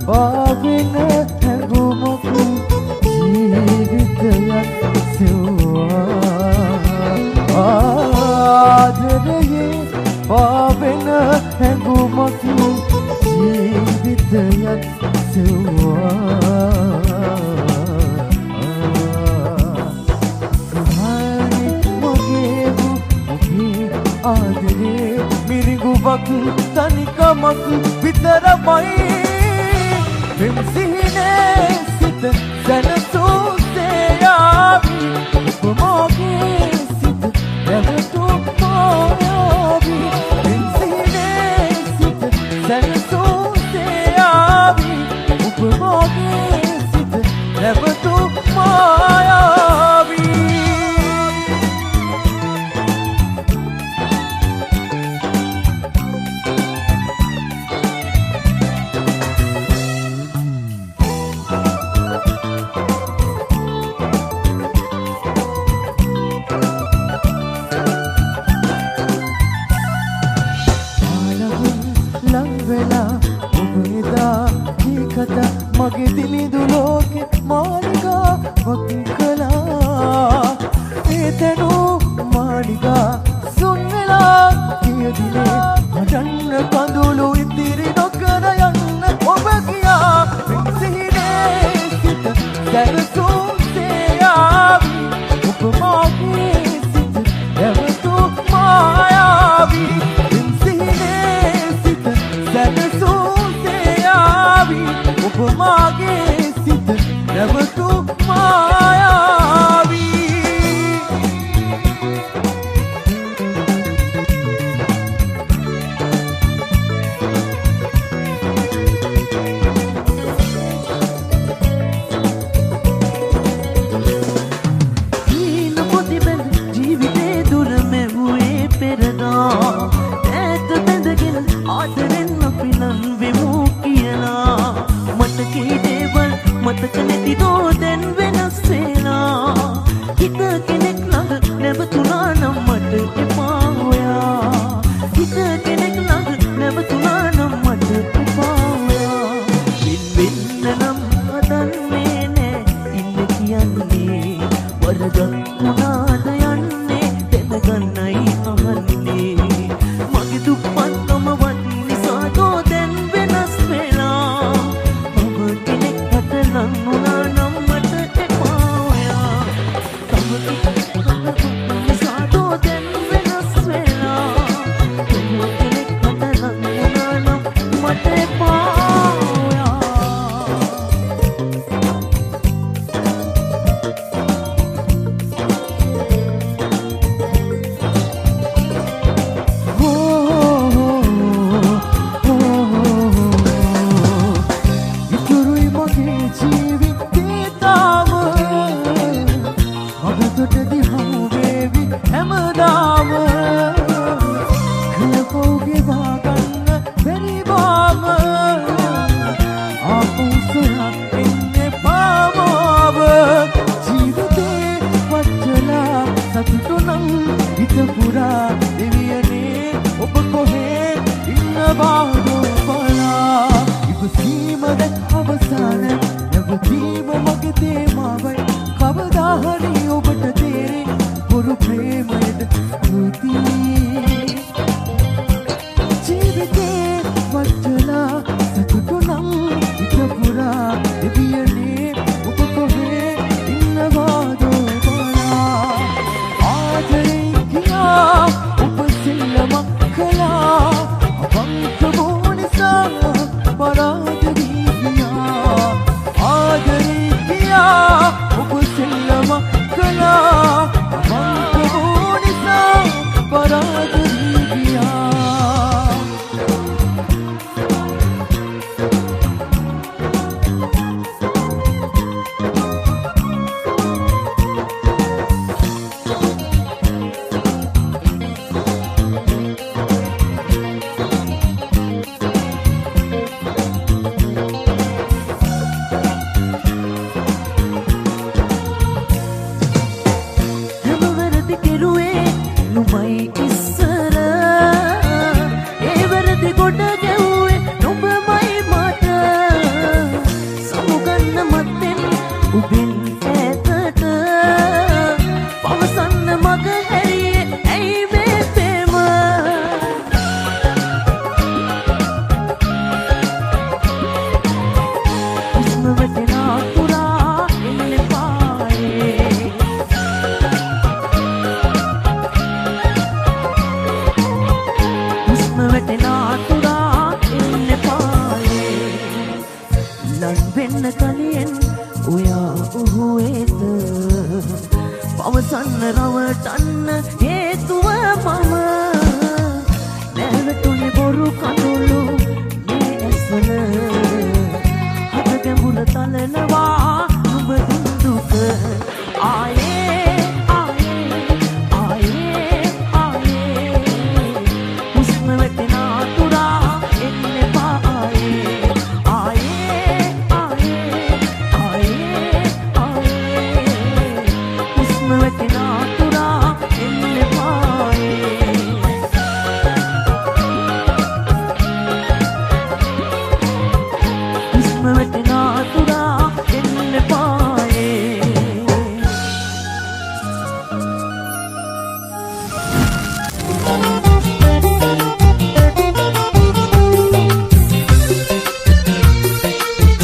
පාවෙන හැඟුමක් ජීවිතයක් සෙව්වා ආදරයේ පාවෙන හැඟුමක් ජීවිතයක් සෙව්වා සුහානේ මගේ ඔබේ ආදරේ මිරිඟුවක් තනිකමක් විතරමයි පෙම්සිහිනේ සිත සැනසූසේ යාවි ඔබමගේ සිත නැවතුම් මායාවි පෙම්සිහිනේ සිත සැනසූසේ යාවි ඔබමගේ සිත නැවතුම් මායාවි මගේ දිලිඳු ලෝකෙ මාලිගා වකින් කළා ඒ තැනූ මාලිගා සුන් වෙලා කියදිනේ හදන්න කඳුළු ඉතිරි නොකර යන්න ඔබ කියා පෙම්සිහිනේ සිත සැනසූසේ යාවි ඔබ මාගේ සිත නැවතුම් මායාවි පෙම්සිහිනේ සිත සැනසූසේ යාවි ඔබ මාගේ සිත නැවතුම් මායාවි හීන පොතිබැඳ ජීවිතේ දුර මෙවුවේ පෙරදා ඈත බැඳගෙන ආදරෙන් අපි නම් වෙමු කියලා මතකේ දේවල් මතක නැති දෝ දැන් වෙනස් වෙලා හිත කෙනෙක් ළඟ නැවතුණා නම් මට එපා ඔයා හිත කෙනෙක් ළඟ නැවතුණා නම් මට එපා ඔයා වෙන්න නම් හදන්නේ නෑ ඉන්න කියන්නේ වරදක් වුණාද යන්නේ දැනගන්නයි අහන්නේ මගේ දුප්පත්කම වත් නිසා දෝ දැන් වෙනස් වෙලා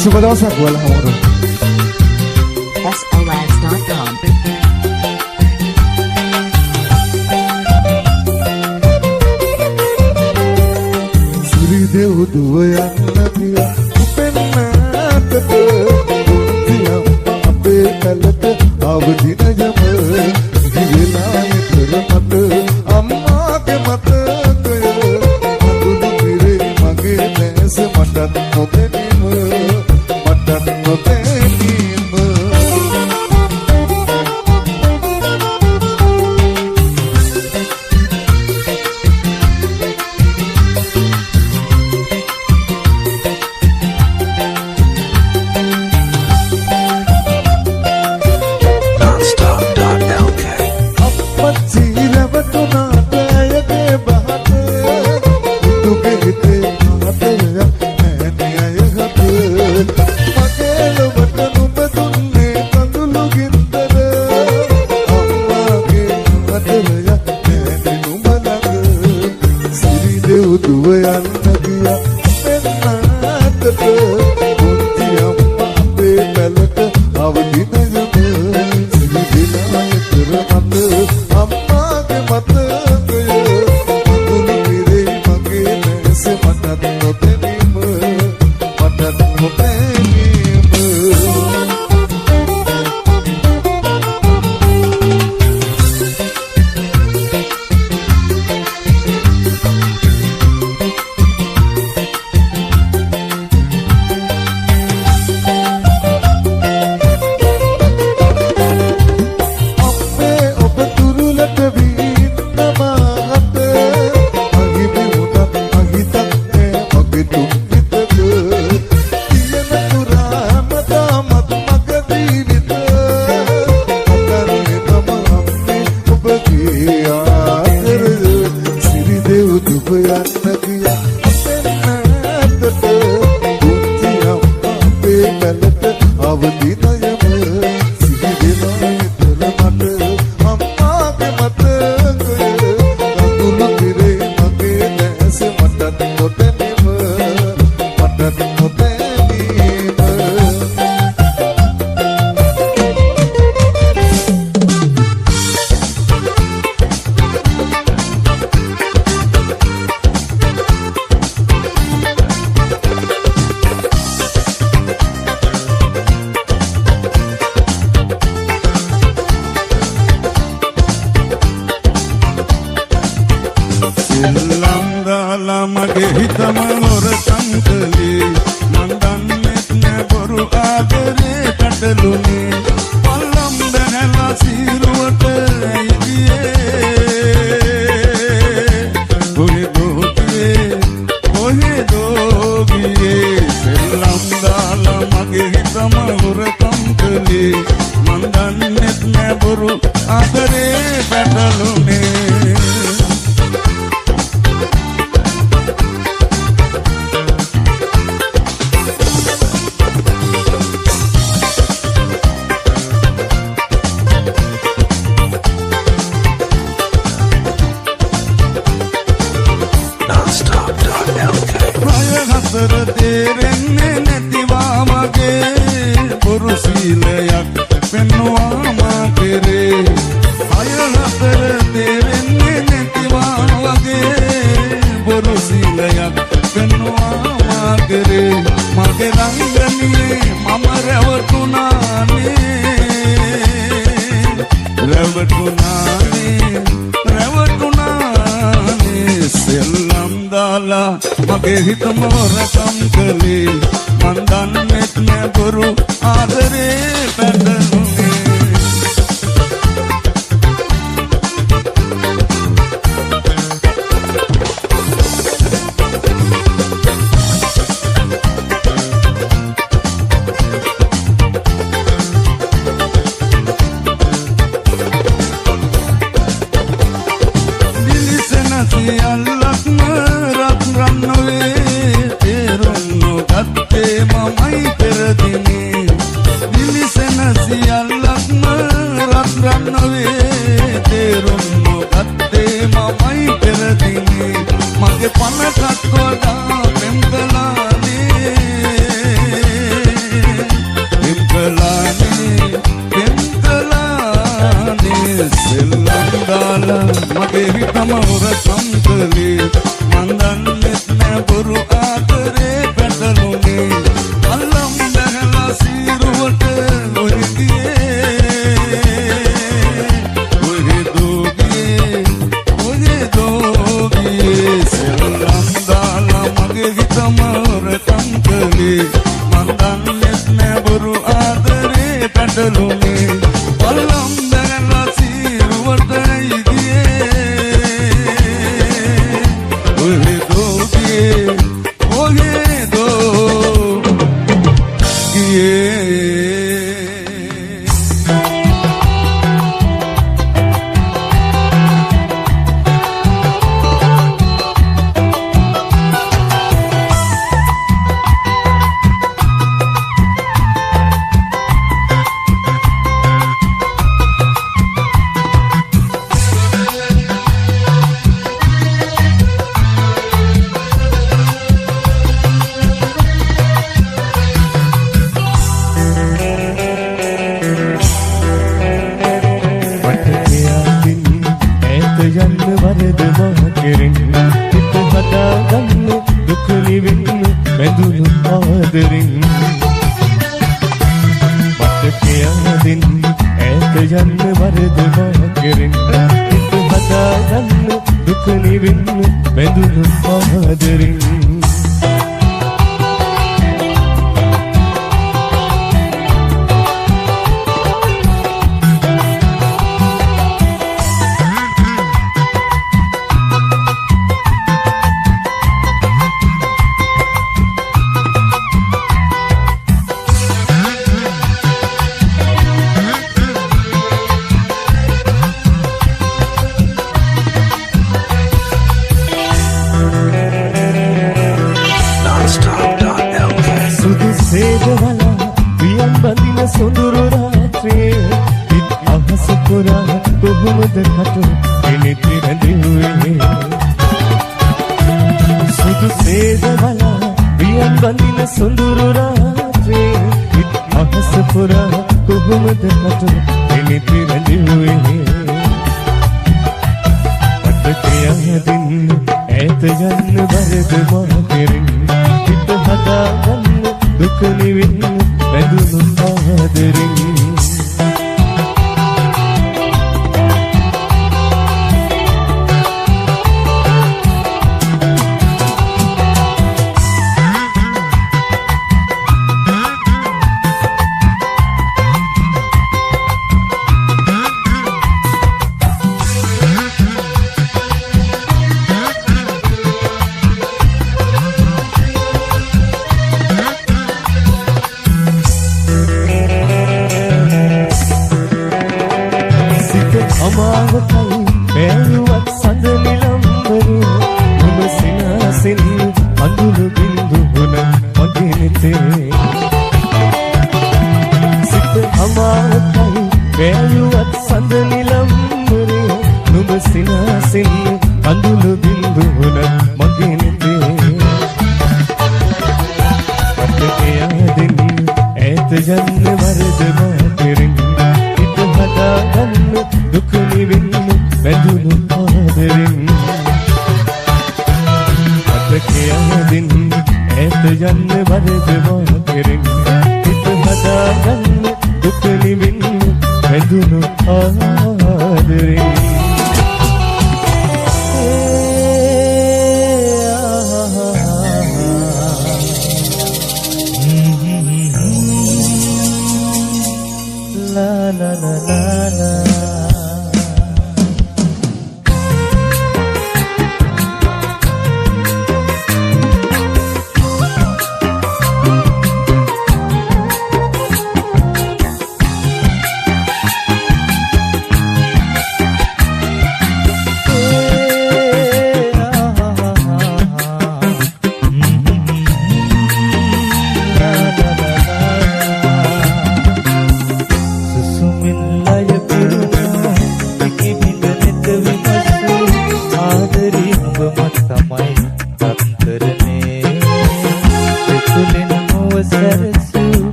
සුබ දවසක් ඔයාලා හැමෝටම. SOS.com සිරි දෙව් දුව යන්න දියා උපෙන්නට තියම් අපේ කලට අවදින යම දිවිලා ඉතර මත අම්මාගේ මතකය අඳුන පිරේ මගේ දැස මටත් නොදැනීම මටත් නොදැනීම Mama, I ආදරේ පැටළුනේ අල්ලම් දැහලා සීරුවට ඔය ගියේ ඔය දෝගියේ සෙල්ලම් දාලා මගේ හිතම රටම් කළේ මන් දන්නේත් නෑ බොරු ආදරේ පැටළුනේ අල්ලම් දැහලා සීරුවට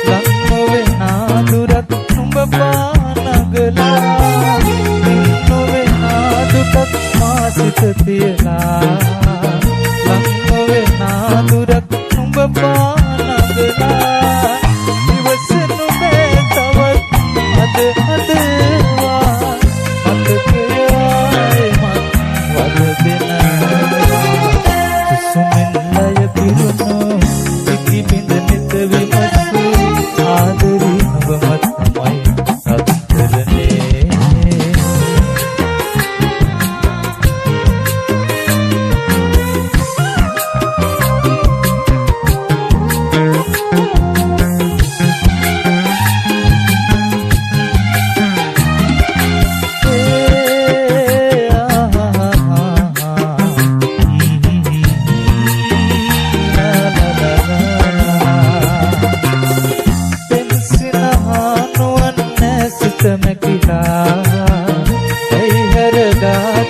ලං නොවෙනා දුරක් නුඹ පානගලා නොවෙනා දුටක් මා සිත තියලා ලං නොවෙනා දුරක් නුඹ පානගලා ඉවසනු බෑ තවත් අද අදවා මතකයයි මත් වරදෙනවා සුසුමෙන්ලය පිරුණු ඉකි බිඳ නිත විමසු ආදරී නුඹම තමයි සත්තරනේ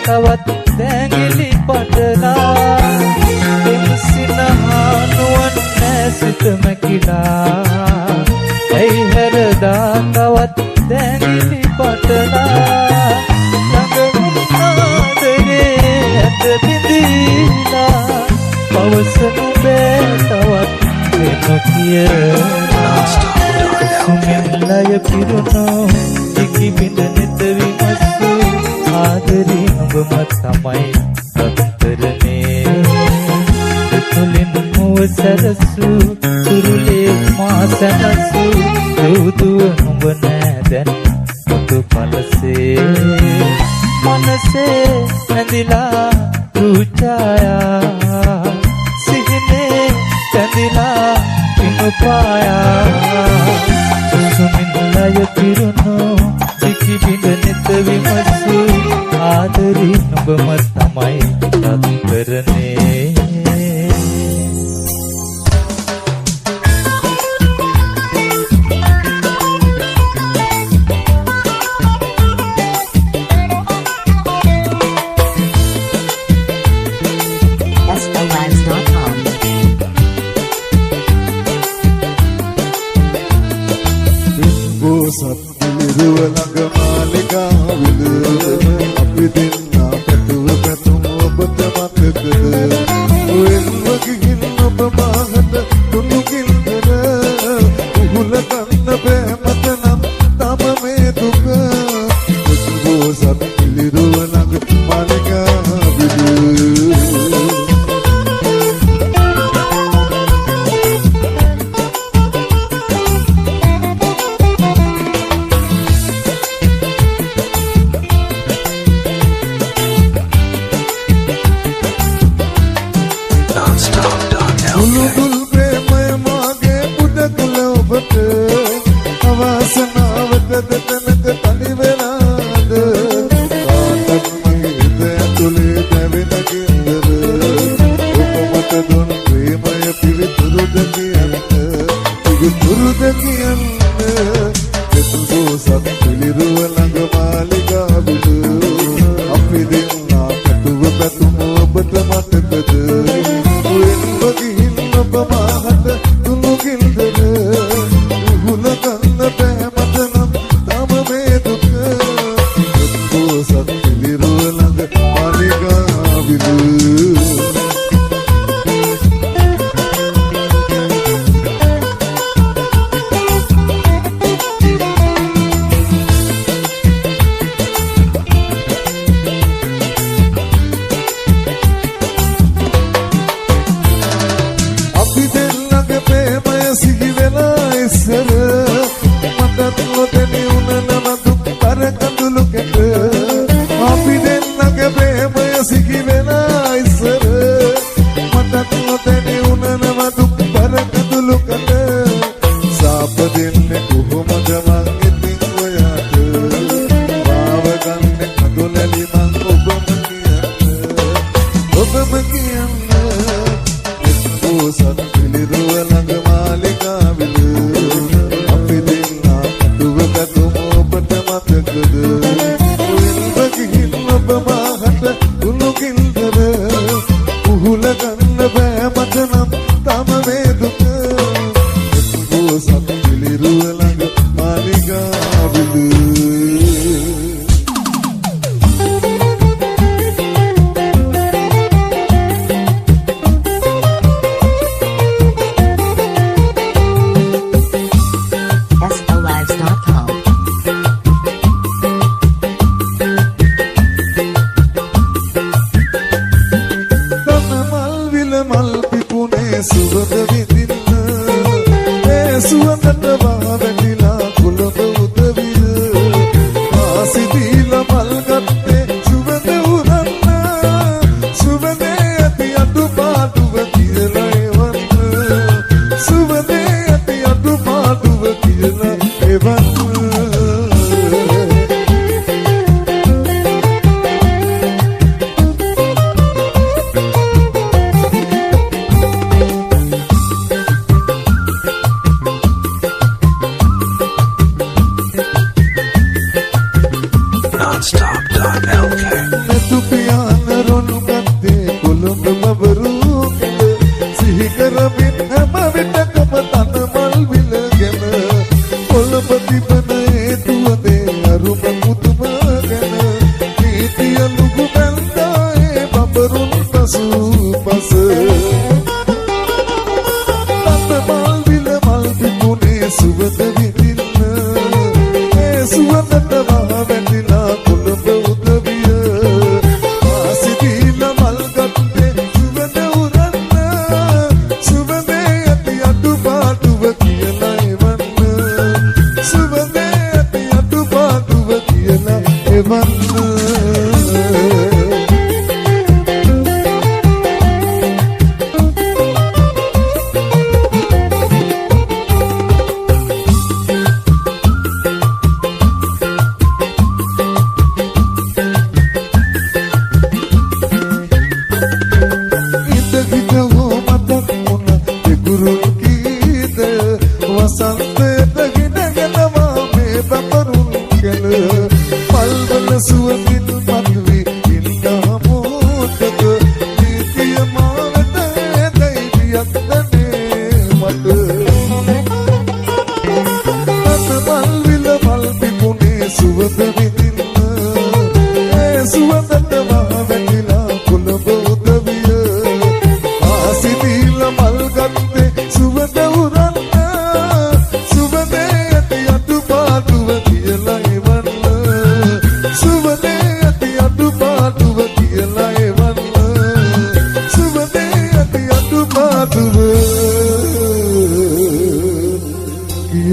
තවත් දැඟිලි පටලා එම්සිනහා නුවන් නැසිත මැකිලා ඇයි හැරදා තවත් දැඟිලි පටලා ළඟ ආදරේ ඇත බිඳීලා පවසනු බෑ තවත් නොකියලා සුමින්ලය පිරුණු ඉකි බිඳ නිත විමසු ආදරී නුඹම තමයි සත්තරනේ තුලින් මුව සරසු තුරුලේ මා සනසු යුතුව නුඹ නෑ දැන් මුතු පලසේ මනසේ ඇඳිලා රුචායා සිහිනේ ඇඳිලා පිනුපායා සුමින්ලය පිරුණු ඉකි බිඳ නිත විමසු ආදරී නුඹම තමයි සත්තරනේ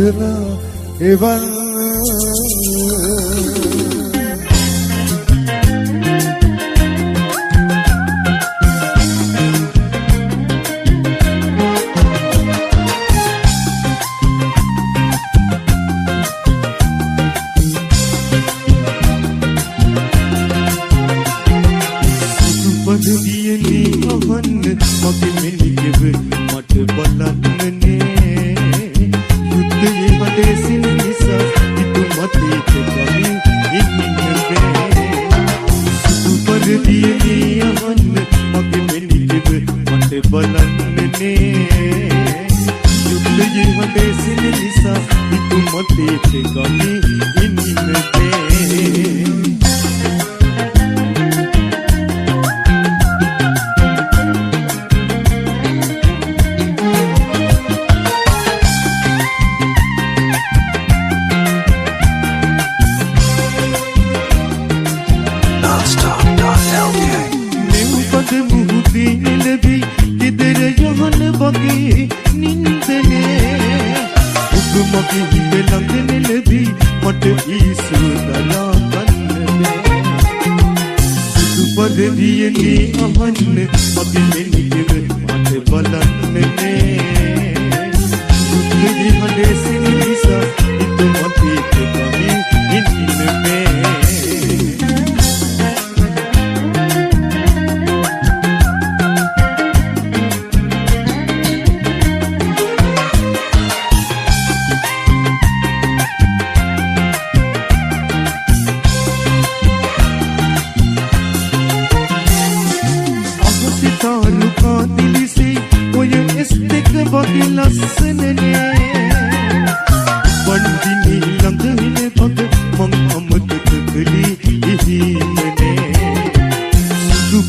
වෙලා එවන්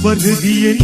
Paradi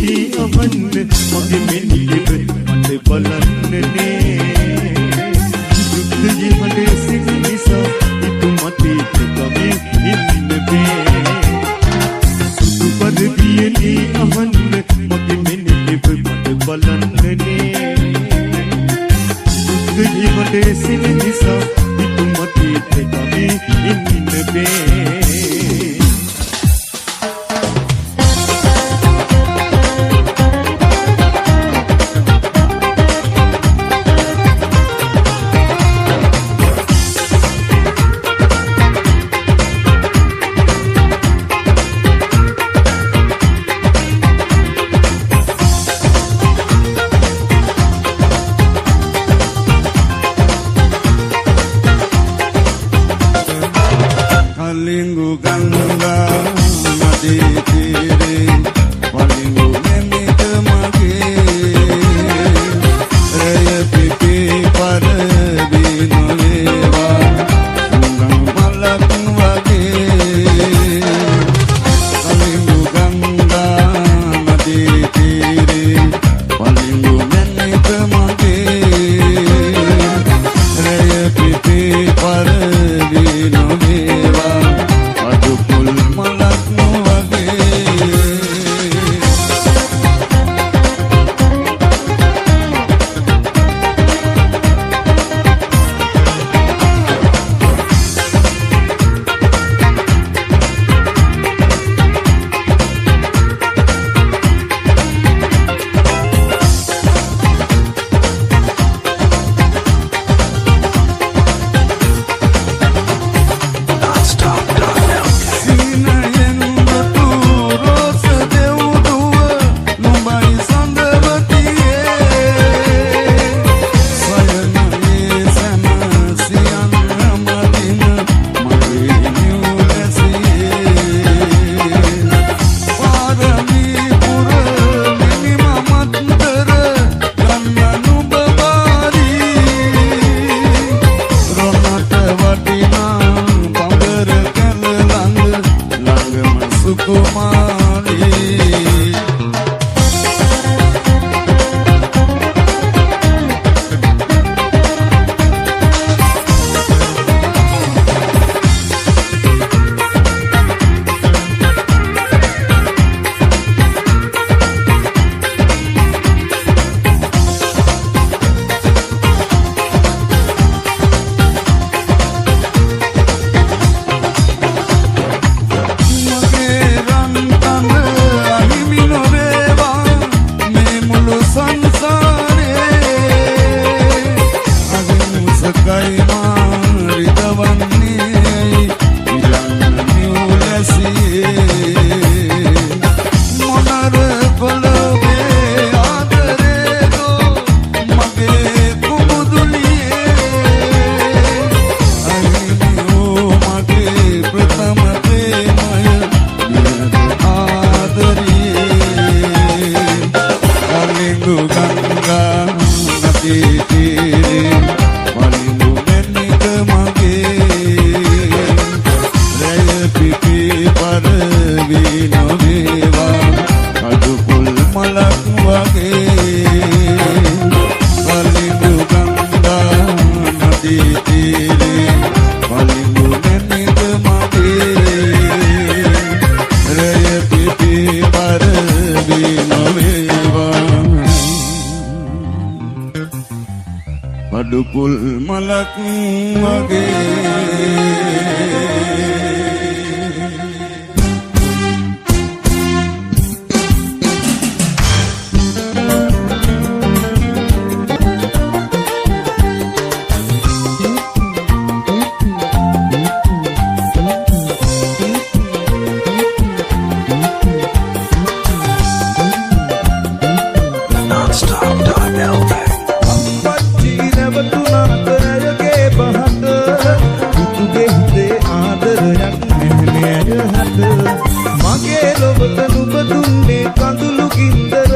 no deva, adupul මගයි මාරිදවන්නේ ඉලන්න නිවුලැසියේ මොනර කොළොවේ ආදරේදෝ මගේ කුමුදුලියේ අයිනියෝ මගේ ප්‍රථම ප්‍රේමය නියත ආදරියේ කලිඟු ගංගා නදී තීරේ වලිඟු මෙන්නික මගේ රැය පිපි පරවී නොවේවා අදුපුල් මලක් වගේ වලිඟු ගංගා නදී තීරේ වලිඟු මෙන්නික මගේ රැය පිපි පරවී නොවේවා අදුපුල් මලක් වගේ මගේ ලොවට නුඹ දුන්නේ කඳුළු ගින්දර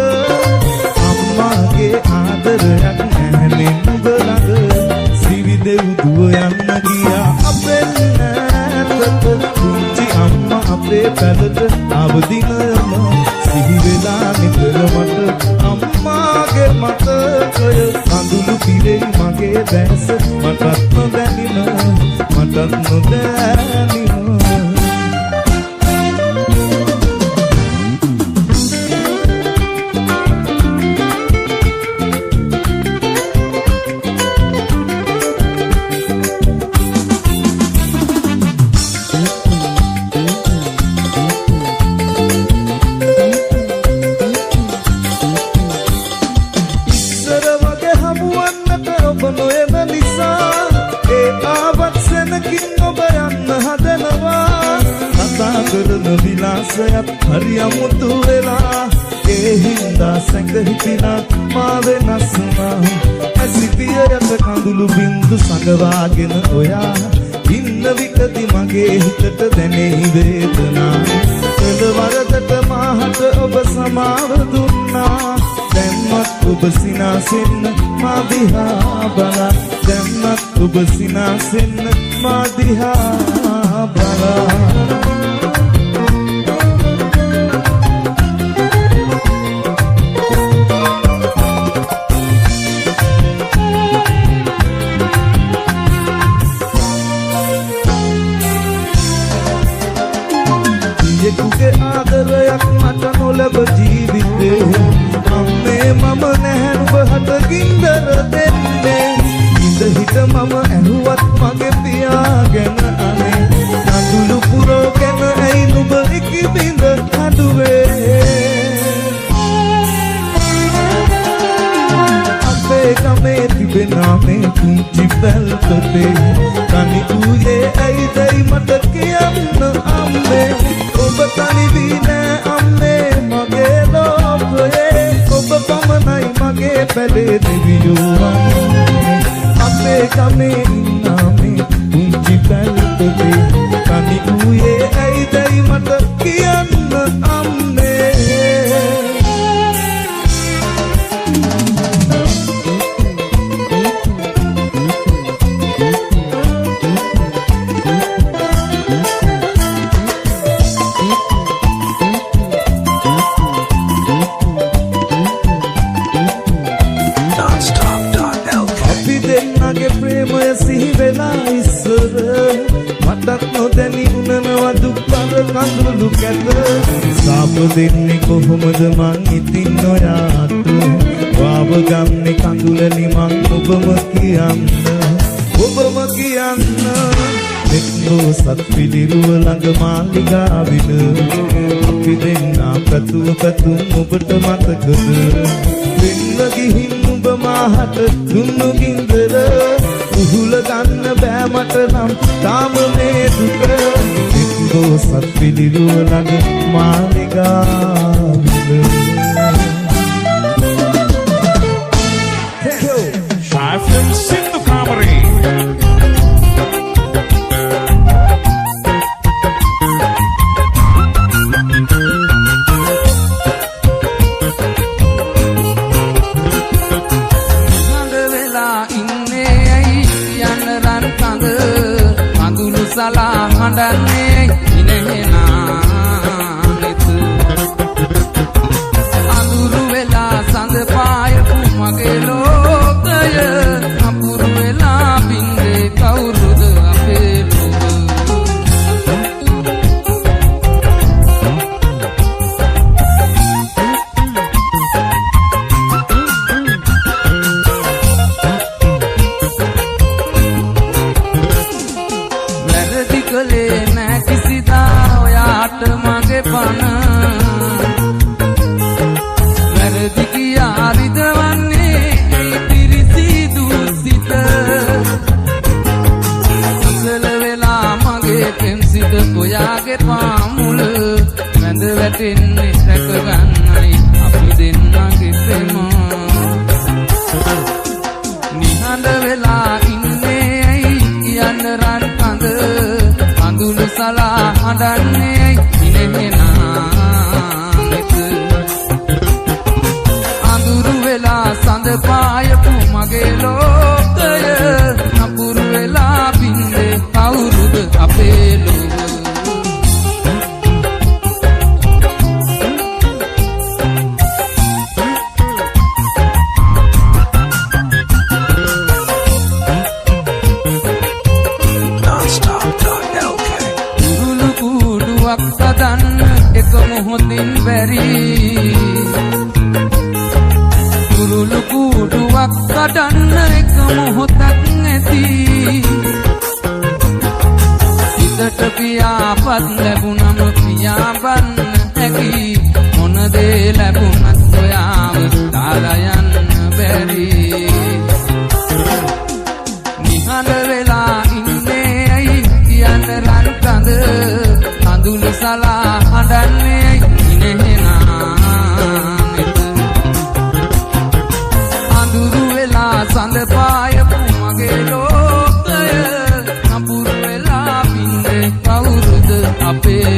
අම්මාගේ ආදරයක් නැහැනේ නුඹ ළඟ සිවිදෙව් දුව යන්න ගියා අපෙන් නැතට කුංචි අම්මා අපේ පැලට අවදිනම සිහි වෙලා නිතර මට අම්මාගේ මතකය කඳුළු පිරෙයි මගේ දැස මටත් නොදැනින මටත් නොදැනින විලාසයත් හරි අමුතු වෙලා ඒ හින්දා සැඟ හිතිනා මා වෙනස් වුණා ඇසිතිය යට කඳුළු බින්දු සඟවාගෙන ඔයා ඉන්න විටදි මගේ හිතට දැනෙහි වේදනා එළවරදට මාහට ඔබ සමාව දුන්නා දැන්වත් ඔබ සිනාසෙන්න මා දිහා බලා දැන්වත් ඔබ සිනාසෙන්න මා දිහා බලා යෙකුගේ ආදරයක් මට නොලැබ ජීවිතේ අම්මේ මම නැහැ නුඹ හට ගින්දර දෙන්නේ ඉඳ හිට මම ඇහුවත් මගේ පියාගෙන අනේ කඳුළු පුරෝගෙන ඇයි නුඹ ඉකි බිඳ හඬුවේ අපේ ගමේ තිබෙනා මේ කුංචි පැල්පතේ තනි ඌයේ ඇයිදයි මට කියන්න අම්මේ ඔබ තනි වී නෑ අම්මේ මගේ ලෝකයේ ඔබ පමණයි මගේ පැලේ දෙවියෝ අපේ ගමේ ඉන්නා මේ කුංචි පැල්පතේ තනි ඌයේ ඇයිදයි මට කියන්න අම්මේ මටත් නොදැනි උනනවා දුක්බර කඳුළු කැත සාප දෙන්නේ කොහොමද මං ඉතින් නොයාත් වාව ගන්නේ කඳුළනි මං ඔබම කියන්න එක්නෝ සත් පිළිරුව ළඟ මාලිගාවිල අපි දෙන්නා පැතුව පැතුම් ඔබට මතකද වෙන්න ගිහින් ඔබ මාහට දුන්නු ගින්දර උහුල ගන්න බෑ මට නම් තාම මේ දුක එක්කෝ සත් පිළිරුව ළඟ මාලිගාවිල FM Sindhu Kamari හඬන්නේ ඉනහෙනානෙත අඳුරු වෙලා සඳ පායපු මගේ ලෝකය අපුරු වෙලා බින්දේ කවුරුද අපේ මගේ පන වැරදි කියා රිදවන්නේ ඇයි පිරිසිදු සිත අසල වෙලා මගේ පෙම්සිත ඔයාගේ පාමුල වැඳ වැටෙන්නේ රැකගන්නයි අපි දෙන්නගේ ප්‍රේම නිහඬ වෙලා ඉන්නේ ඇයි කියන්න රන් කඳ අඳුළු සලා හඬන්නේ අඳුරු වෙලා සඳ පායපු මගේ ලෝකය නපුරු වෙලා බින්දේ කවුරුද අපේ සදන්න එක මොහොතින් බැරි කුරුළු කූඩුවක් කඩන්න එක මොහොතක් නැති හිතට පියාපත් ලැබුණම පියාඹන්න හැකි මොන දේ ලැබුණත් ඔයාව දාලා යන්න බැරි නිහඬ වෙලා ඉන්නේ ඇයි කියන්න රන් කඳ අඳුළු සලා හඬන්නේ ඉනහෙනානෙත අඳුරු වෙලා සඳ පායපු මගේ ලෝකය නපුරු වෙලා බින්දේ කවුරුද අපේ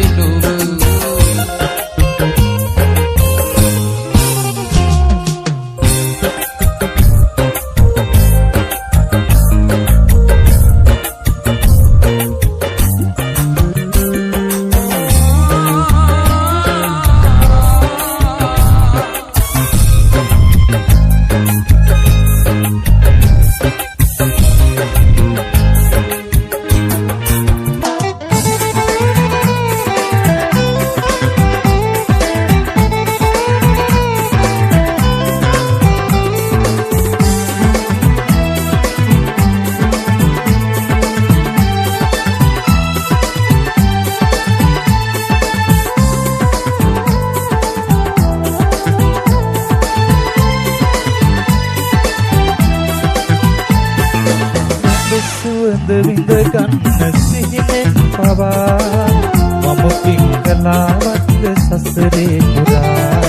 විඳ ගන්න සිහිනෙන් පවා මම පිංගලාවත්ද සසරේ පුරා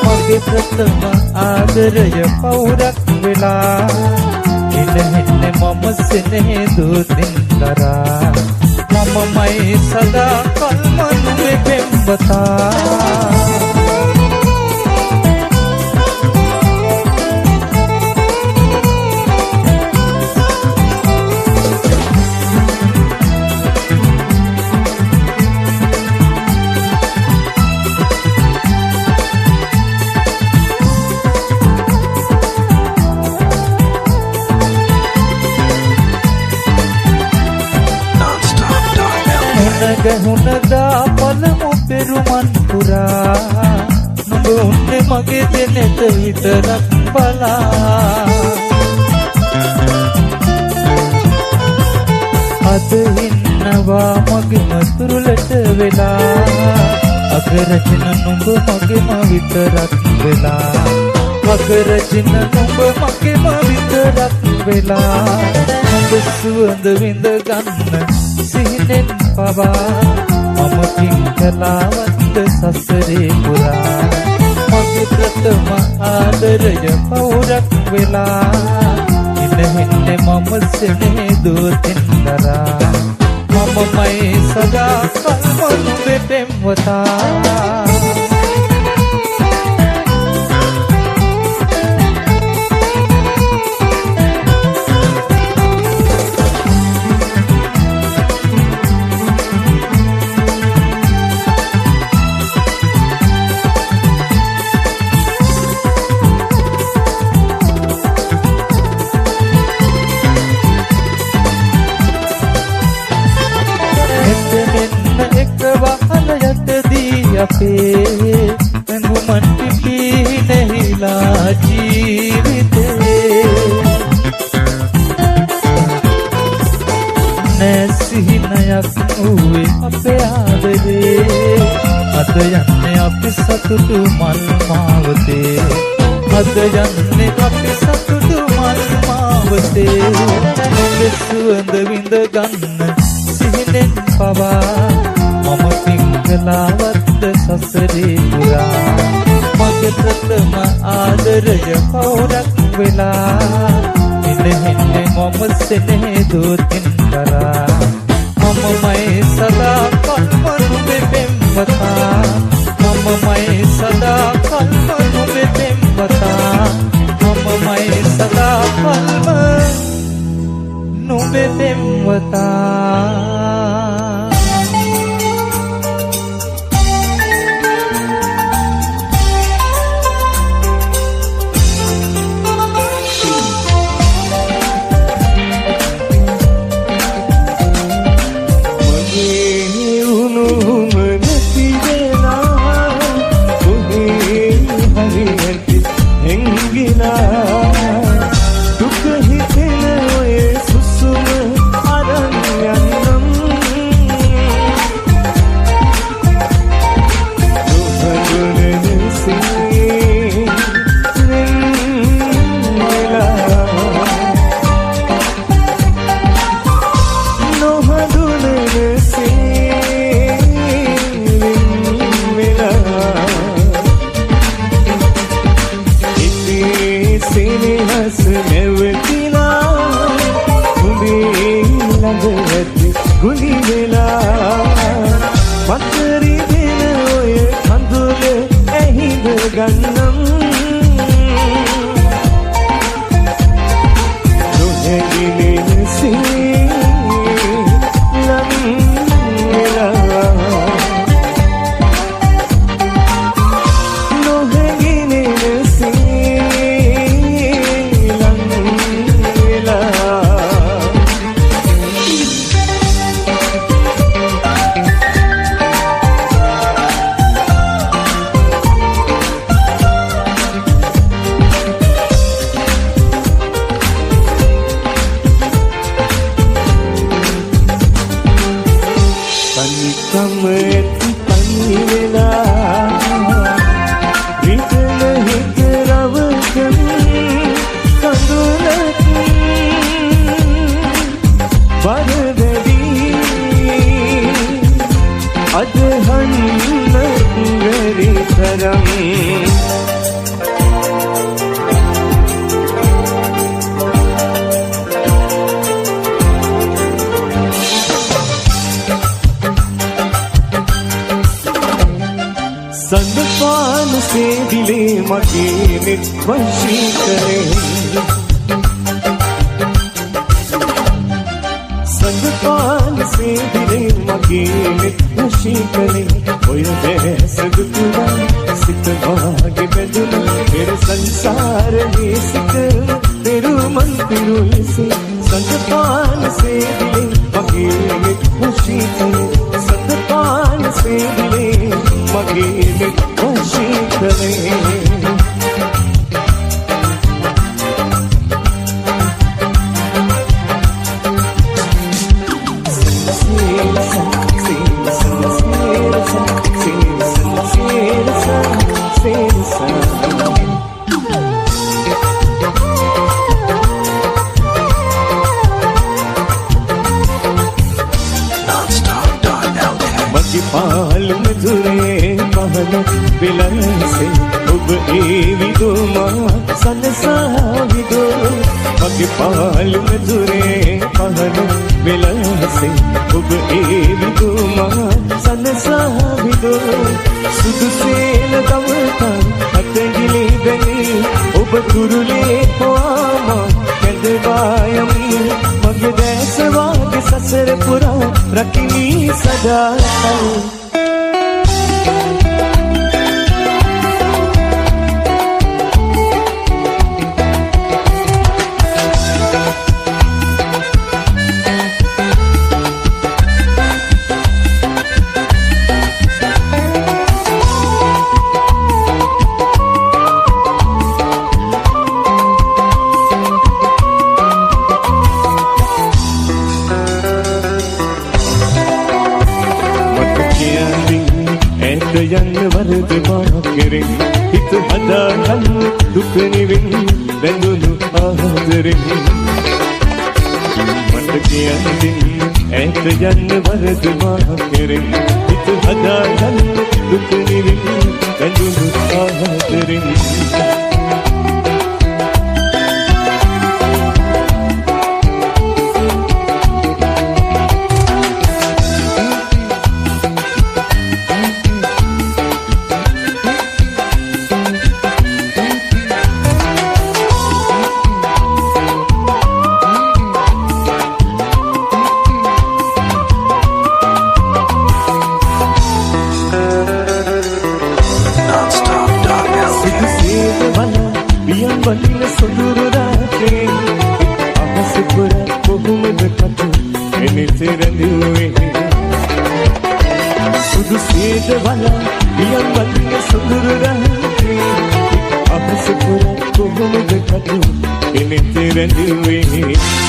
මගේ ප්‍රථම ආදරය පවුරක් වෙලා ඉඳහෙන්නේ මම සෙනෙහි දුතින් දරා මමමයි සදා කල්මනුවේ පෙම්වතා ගහුණදා පළමු පෙරුමන් පුරා නුඹ උන්නේ මගේ දෙනෙත විතරක් බලා අද ඉන්නවා මගේ මතුරුලට වෙලා අගරචන නුඹ මගේම විතරක් වෙලා අගරජන නුඹ මගේම විතරක් වෙලා ඔබ සුවඳ විඳ ගන්න සිහිනෙන් පවා මම කිංකලාවන්ත සසරේ පුරා මගේ ප්‍රථම ආදරය පවුරක් වෙලා ඉඳහින්නේ මම සෙනේ දෝතින් දරා මමමයි සදා කල්ම නුඹේ පෙම්වතා අපේ ඇඟුමන් පිපි නැහිලා ජීවිතේ නැසිහිනයක් වූවේ අපේ ආදරේ අද යන්නේ අපි සතුටු මල් මාවතේ අද යන්නේ අපි සතුටු මල් මාවතේ සුවඳ විඳ ගන්න සිහිනෙන් පවා මම පිංගලාවත් සසරේ පුරා මගේ ප්‍රථම ආදරය පවුරක් වෙලා ඉඳහින්නේ මම සෙනේ දෝතින් කරා මමමයි සදා කල්ම නුඹේ පෙම්වතා මමමයි සදා කල්ම නුඹේ පෙම්වතා මමමයි සදා කල්ම නුඹේ පෙම්වතා මගේ පාලම දුරේ පහන විලන්සේ ඔබ ඒ විදුමා සනසාවිදෝ මගේ පාලම දුරේ පහන විලන්සේ ඔබ ඒ විදුමා සනසාවිදෝ සුදුසේන දවතන් අතගිලි බැලි ඔබ තුරුලේ හොාම කැඳවායමි මගේ දැස වාගේ සසර පුරා රකිමි සදා යන්න වරද මාකරෙන් හිත හදාගන්න දුක නිවෙන් බැඳුණු ආදරෙන් මට කියන්නේ ඈත යන්න වරද මාකරෙන් හිත හදාගන්න දුක නිවෙන් බැඳුණු ආදරෙන් බලින සොඳුරු රාත්‍රේ අහස පුර කොහොමද කටු එනිත රැඳුවේ සුදු සේද වල පියන් බලින සොඳුරු රාත්‍රේ අහස පුර කොහොමද කටු එනිත රැඳුවේ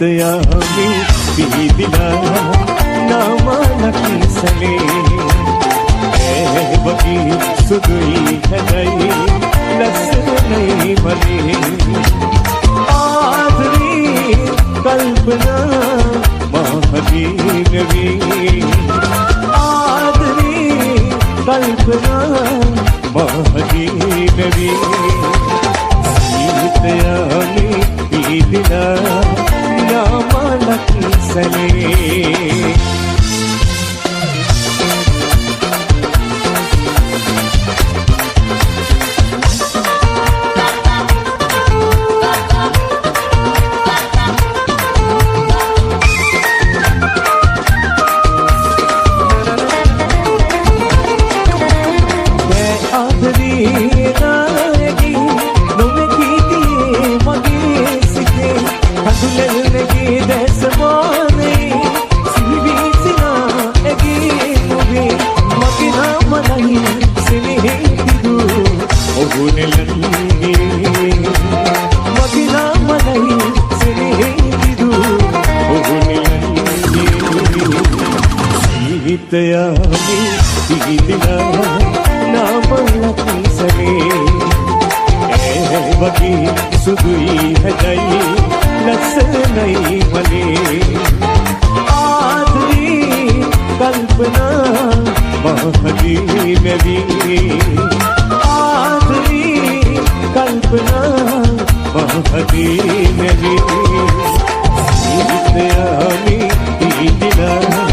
යමි පිහිදිලා නාමනකිසලේ ඒ වගේ සුදුයි හැදයි ලස්සනයි මලේ ආදරී කල්පනා මහදී නවී ආදරී කල්පනා මහදී නවී සීතයමි පිහිදිලා Sale Yami Pihidila Namalakisale Bagi Sudui Hadai Laksanai Male Adri Kalpana Mahadi Nabi Adri Kalpana Mahadi Nabi Yami Pihidila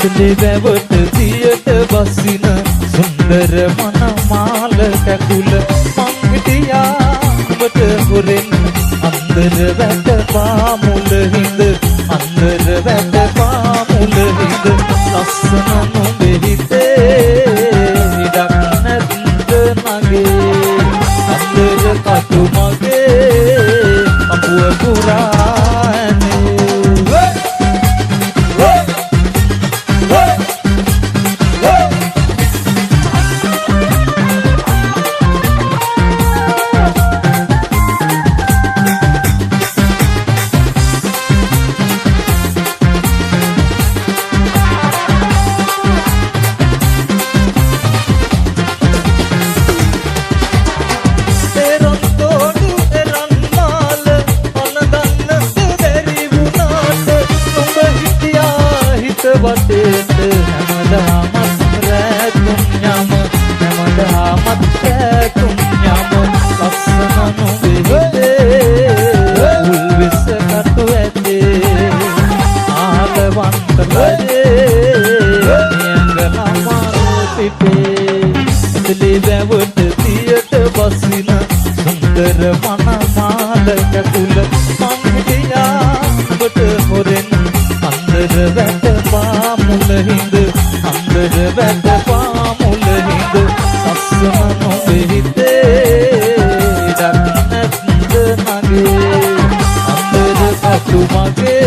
වැවට දියට බසින සුන්දර මනමාල කැකුල මං හිටියා ඔබට හොරෙන් අන්දර වැට පාමුල හිඳ අන්දර වැට පාමුල හිඳ ලස්සන නුඹේ හිතේ ඉඩක් නැද්ද මගේ අන්දර කටු මගේ අපුව පුරානේ වටේට හැමදාමත් රැතුම් යම හැමදාමත් රැතුම් යම ලස්සන නුඹේ උල් විස කටු ඇතේ ආලවන්ත ලජේ නියඟ නමන පිපේ ඇතලේ වැවට තියට බසින සුන්දර මනමාල කැකුල මං හිටියා ඔබට හොරෙන් අන්දර වැට පාමුල හිඳ අන්දර වැට පාමුල හිඳ ලස්සන නුඹේ හිතේ ඉඩක් නැද්ද මගේ අන්දර කටු මගේ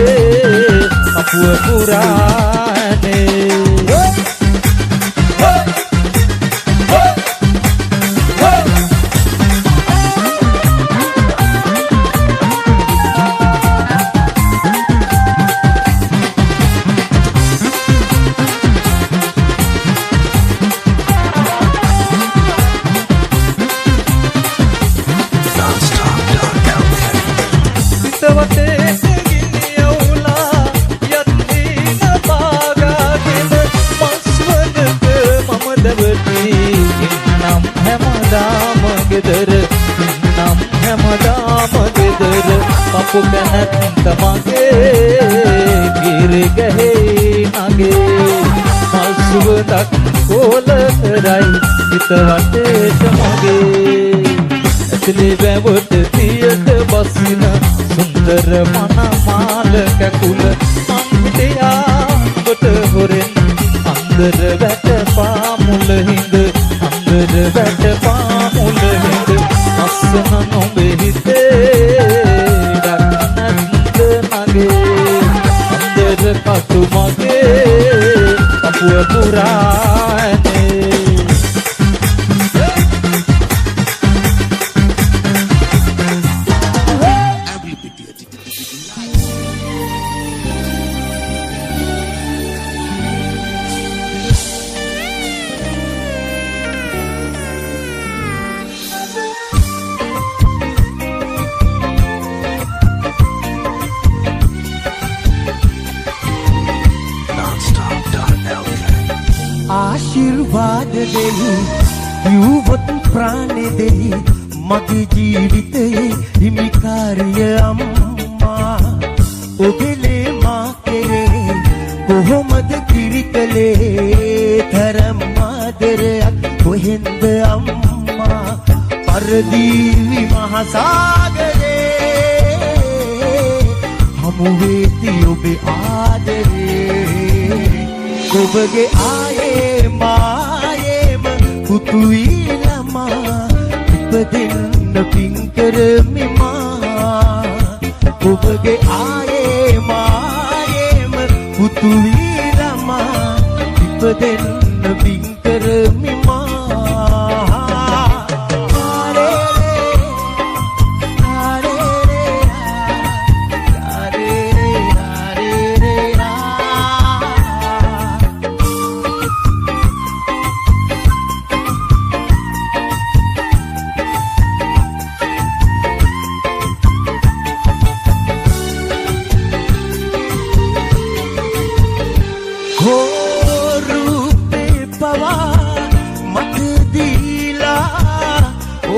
අපුව පුරානේ පපු කැනත් තමගේ ගිරි ගහේ නගේ මල් සුවඳක් කෝල කරයි හිත වටේට මගේ ඇතුලේ වැවට තියට බසින සුන්දර මනමාල කැකුල මං හිටියා ඔබට හොරෙන් අන්දර වැට පාමුල හිඳ අන්දර වැට පාමුල හිඳ ලස්සන නුඹේ හිතේ අන්දර කටු මගේ අපුව පුරානේ ආශිර්වාද දෙයි යුවොත් ප්‍රාණ දෙයි මගේ ජීවිතයේ හිමිකාරිය අම්මා ඔබේ මා කෙරේ කොහොමද කිරිකලේ තරම් ආදරයක් කොහෙන්ද අම්මා පරදීවි මහසාගරේ හමු වේති ඔබේ ආදරේ ඔබගේ ආයේ මායේම පුතුයි ළමා ඉපදෙන්න පින් කරමි මා ඔබගේ ආයේ මායේම පුතුයි ළමා ඉපදෙන්න පින් කරමි මා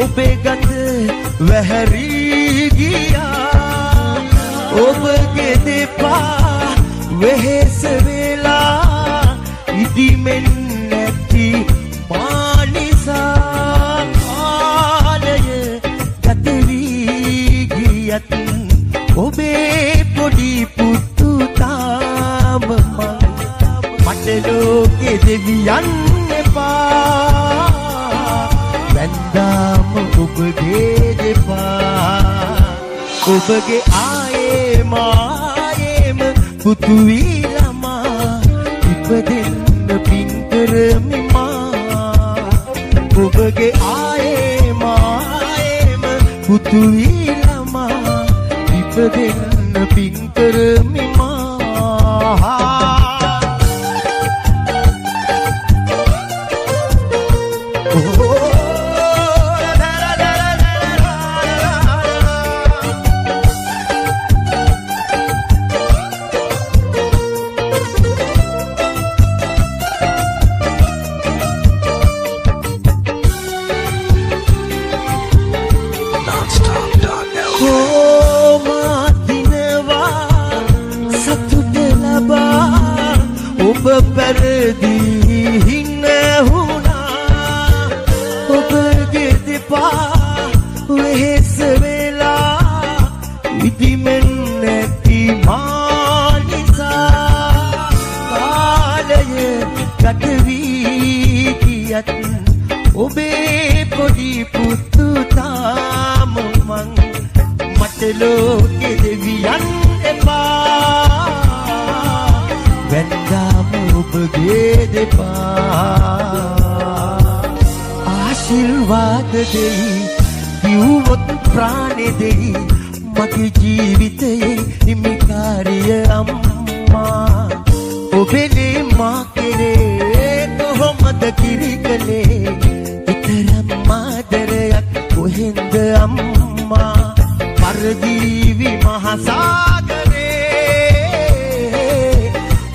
ඔබේ ගඳ වැහැරී ගියා ඔබගේ දෙපා වෙහෙස වෙලා ඉදිමෙන් නැති මානිසා කාලය ගත වී ගියත් ඔබේ පොඩි පුතු තාම මට ලෝකෙ දෙවියන් එපා වැන්දාම ඔබගේ දෙපා ඔබගේ ආයේ මායේම පුතු වී ළමා ඉපදෙන්න පින් කරමිමා ඔබගේ ආයේ මායේම පුතු වී ළමා ඉපදෙන්න පින් කරමිමා පෙරදී හින්න වුණා ඔබගේ දෙපා වෙහෙස වෙලා ඉදිමෙන් නැති මානිසා කාලය ගත වී ගියත් ඔබේ පොඩි පුතු තාම මං මට ලෝකෙ දෙවියන් එපා වැන්දාම ඔබගේ දෙපා ආශිර්වාද දෙයි කිව්වොත් ප්‍රාණෙ දෙයි මගේ ජීවිතයේ හිමිකාරිය අම්මා ඔබේ මා කෙරේ කොහොමද කිරිකලේ ඊතරම් ආදරයක් කොහෙන්ද අම්මා පරදීවි මහසාගරේ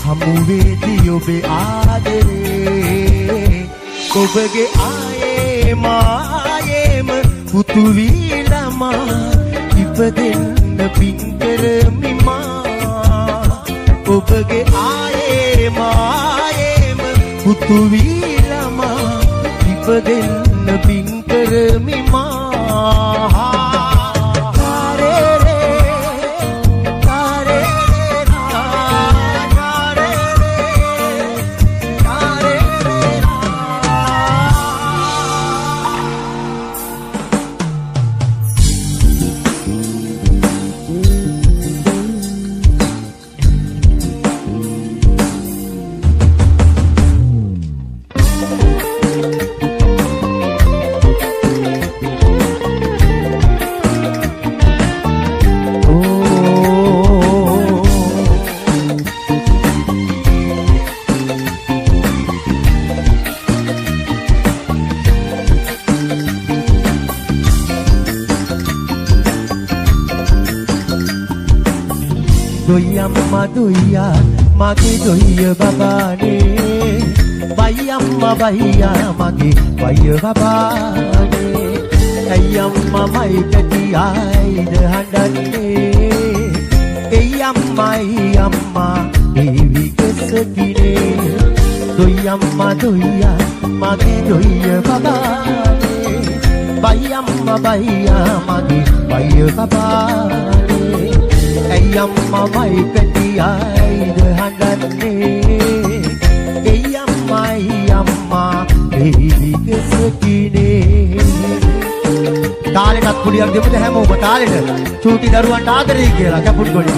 හමුවේදී ඔබේ ආදරේ ඔබගේ ආයේ මායේම පුතු වී ළමා ඉපදෙන්න පින් කරමිමා ඔබගේ ආයේ මායේම පුතු වී ළමා ඉපදෙන්න පින් කරමිමා Doyamma doya mage doya babane Bayamma baya mage baya babane Ayamma mai kati aida handane Ayamma ayamma devi kesakine Doyamma doya mage doya babane Bayamma baya mage baya babane Ayamma mai kati aida handane Ayamma ayamma devi kesakine තාලෙටත් පුලියක් දෙමුද හැමෝම තාලෙට චූටි දරුවන්ට ආදරේ කියලා කැපුට් ගොඩේ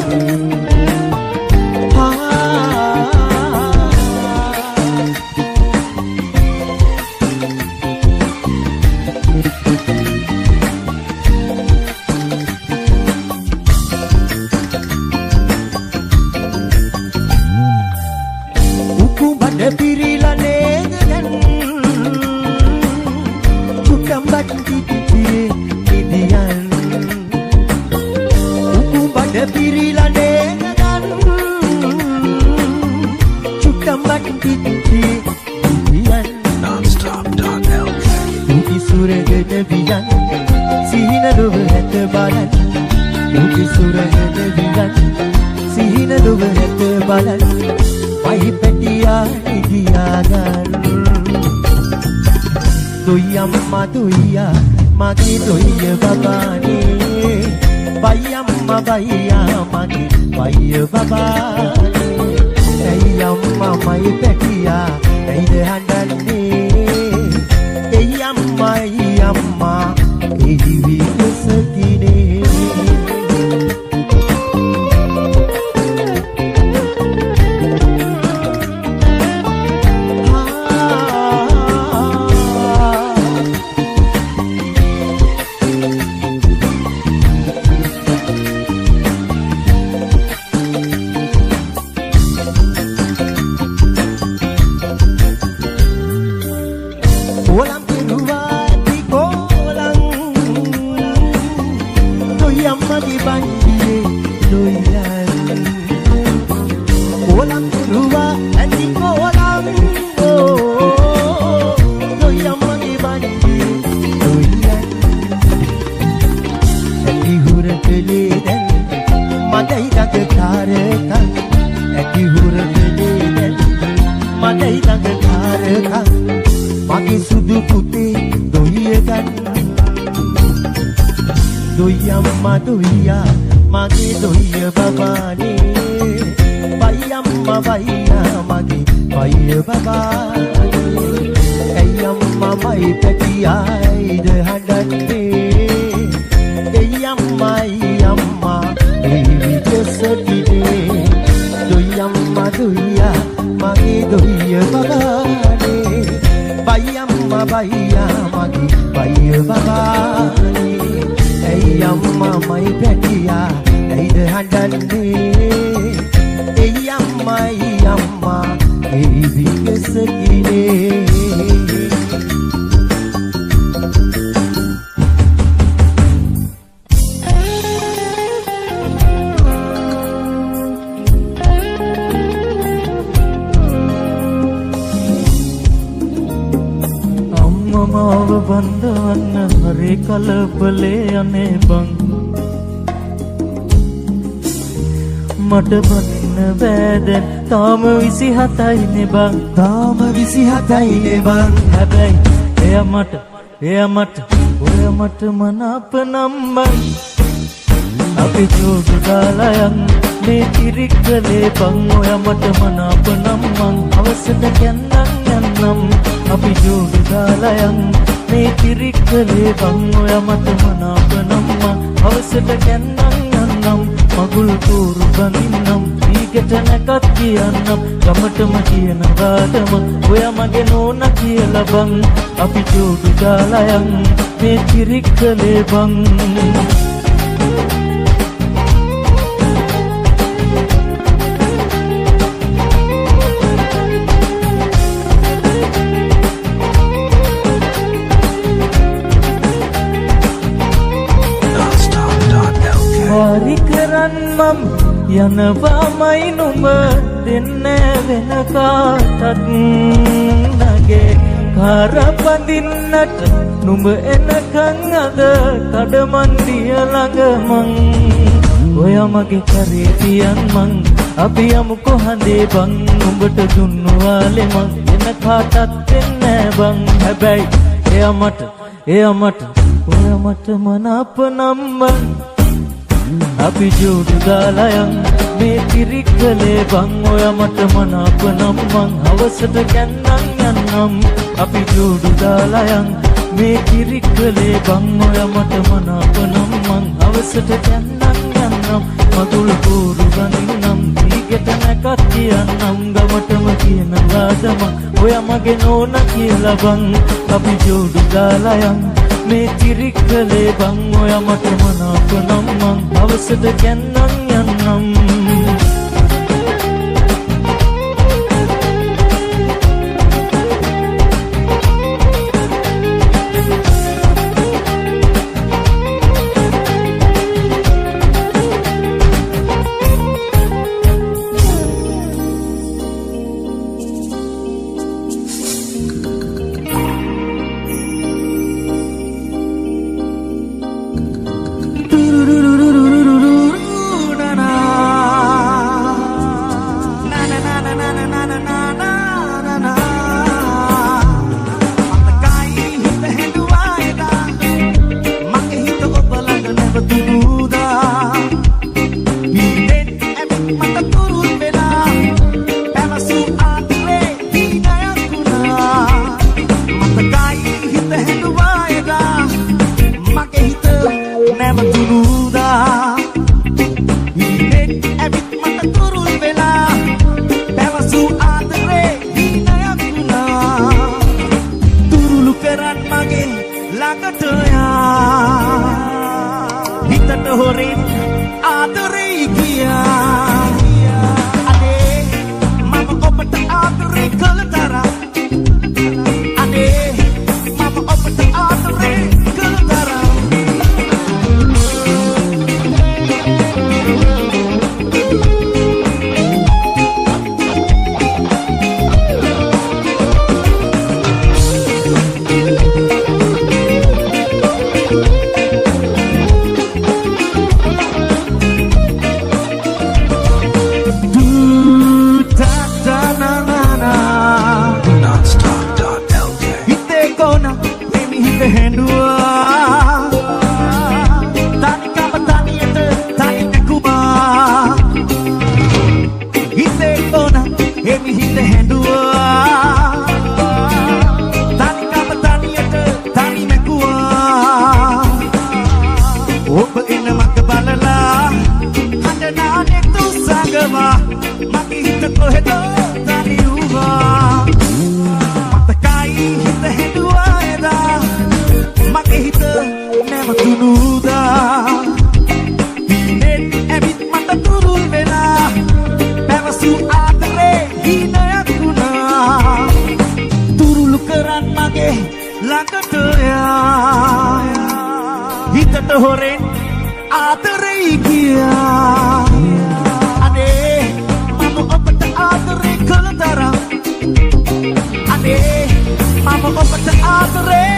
උකුඹට පිරීලා නේද දැන් චුට්ටම්බත් පිටියේ ඉදියන් උකුඹට පිරීලා නේද දැන් චුට්ටම්බත් පිටියේ ඉදියන් nonstop.l උකි සුරගෙන වියන් සිහින දුව හැත බලන් උකි සුරගෙන වියන් සිහින දුව හැත බලන් වහි පැටියා තියාගන්න දුයි අම්මා දුයියා මගේ දුයිය බබානේ බයි අම්මා බයියා මගේ බයිය බබානේ ඇයි අම්මා මයි පැටියා ඇයිද හඬන්නේ ඇයි අම්මා එහි විසකිනේ මගේ සුදු පුතේ දොයිය ගන්න දොයි අම්මා දොයියා මගේ දොයිය බබානේ බයි අම්මා බයියා මගේ බයිය බබානේ ඇයි අම්මා මයි පැටියායිද හඬන්නේ ඇයි අම්මා ඒ විදසකිනේ දොයි අම්මා දොයියා මගේ දොයිය බබානේ බයි අම්මා බයියා මගේ බයිය බබානේ ඇයි අම්මා මයි පැටියා ඇයිද හඬන්නේ ඇයි අම්මා ඒ විකසකිනේ මාව බඳවන්න හරි කලබලේ අනේ බං මට බඳින්න බෑදැන් තාම 27යිනේ බං තාම 27යිනේ බං හැබැයි එයා මට මනාප නම් බං අපි ජෝඩු දාලා යන් මේ තිරිකලේ බං ඔයා මට මනාප නම් මං අවසට කැන්නම් යන්නම් අපි ජෝඩු දාලා යන් මේ තිරිකලේ බං ඔයා මට මනාප නම් මං අවසට කැන්නම් යන්නම් මගුල් කෝරු බඳින්නම් ඊකට නැකත් කියන්නම් ගමටම කියන වාදම ඔයා මගේ නෝනා කියලා බං අපි ජෝඩු දාලා යන් මේ තිරිකලේ බං හරි කරන් මම යනවාමයි නුඹ දෙන්න වෙන කාටත් නගේ කරපඳින්නට නුඹ එනකන් අද කඩමන්දිය ළඟ මං ඔයා මගේ කරේ තියන් මං අපි යමු කොහඳේ බං නුඹට දුන්නු වාලේ මං එන කාටත් දෙන්නේ බං හැබැයි එයා මට මනාප නම් මං අපි ජෝඩු දාලා යන් මේ තිරිකලේ බං ඔයා මට මනාප නම් මං හවසට කැන්නම් යන්නම් අපි ජෝඩු දාලා යන් මේ තිරිකලේ බං ඔයා මට මනාප නම් මං හවසට කැන්නම් යන්නම් මගුල් කෝරු ගනින්නම් ඊකට නැකත් කියන්නම් ගමටම කියන වාදම ඔයා මගේ නෝනා කියලා බං අපි ජෝඩු දාලා යන් මේ තිරිකලේ බං ඔයා මට මනාප නම් මං අවසද කැන්නම් යන්නම් හොරෙන් ආදරේ කියා අනේ මම ඔබට ආදරේ කළ තරම් අනේ මම ඔබට ආදරේ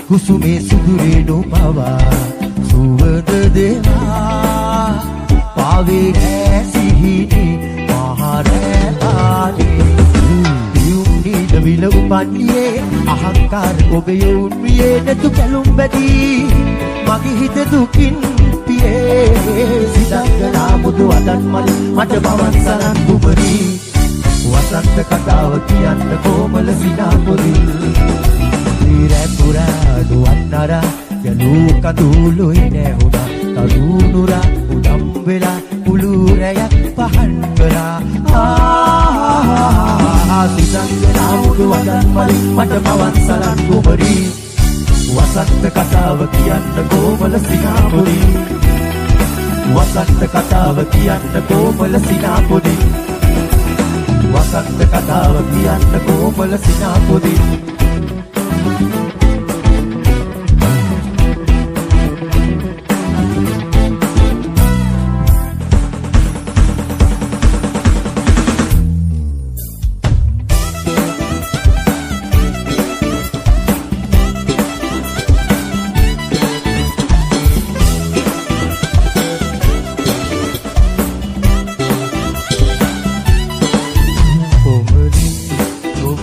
කුසුමේ සුදුරේ නොපවා සුවඳ දෙවා පාවේ ඇසිහිනේ මහරෑතානේ යුම්නි දවිල උපන්නියේ අහංකාර ඔබ යොවුන් වියේ නැතු කැලුම් බැදී මගේ හිත දුකින් පියේ සිතංගනා මුදු අදන් මල් මට බවන් සරන් කුමරි වසන්ත කතාව කියන්න කොමල සිනාපොරි Pura duannara yalu kaduluy nehuna tarunura udam vela uluraya pahan vela sisangena mudu wadan mali mata mawan salan kumari wasant katawa kiyanna komala sinapudi wasant katawa kiyanna komala sinapudi wasant katawa kiyanna komala sinapudi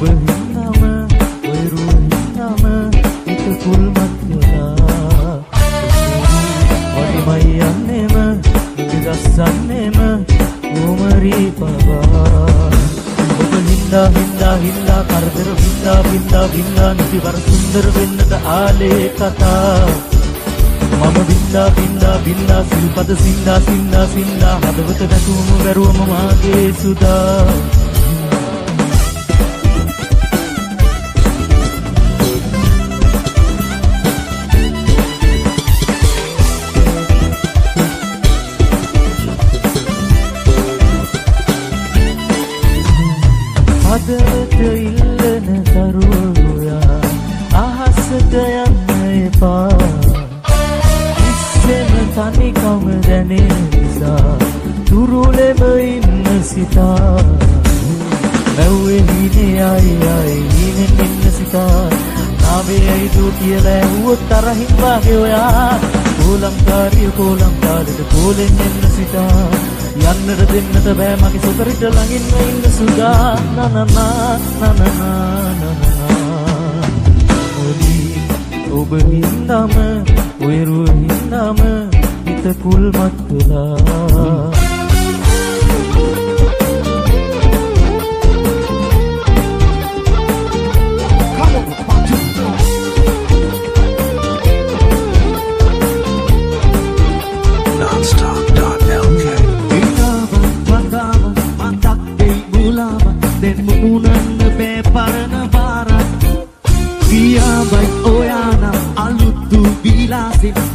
ඔබ හින්දාම ඔය රුව හින්දාම හිත කුල්මත් වෙලා වඩිමයි යන්නේම ඉඳගස්සන්නේම ඕමරී පවා ඔබ හින්දා කරදර හින්දා නිතිවර සුන්දර වෙන්නට ආලේ කතා මම බින්දා සිල්පද සින්දා හදවත නැතුවම වැරුවම මාගේ සුදා හදවත ඉල්ලන දරුවෝයා අහසට යන්න එපා ඉස්සෙම තනිකම දැනෙන නිසා තුරුලෙම ඉන්න සිතා මැව්වේ හිනේ ආයි හිනෙන් ඉන්න සිතා නාවේ ඇයිදෝ කියලා ඇහුවොත් තරහින් වාගේ ඔයා කෝලම්කාරයට කෝලෙන් එන්න සිතා යන්නට දෙන්නට බෑ මගේ සොකරිට ළඟින්ම ඉන්න සුදා ඔබ හින්දාම ඔය රුව හින්දාම හිත කුල්මත් වෙලා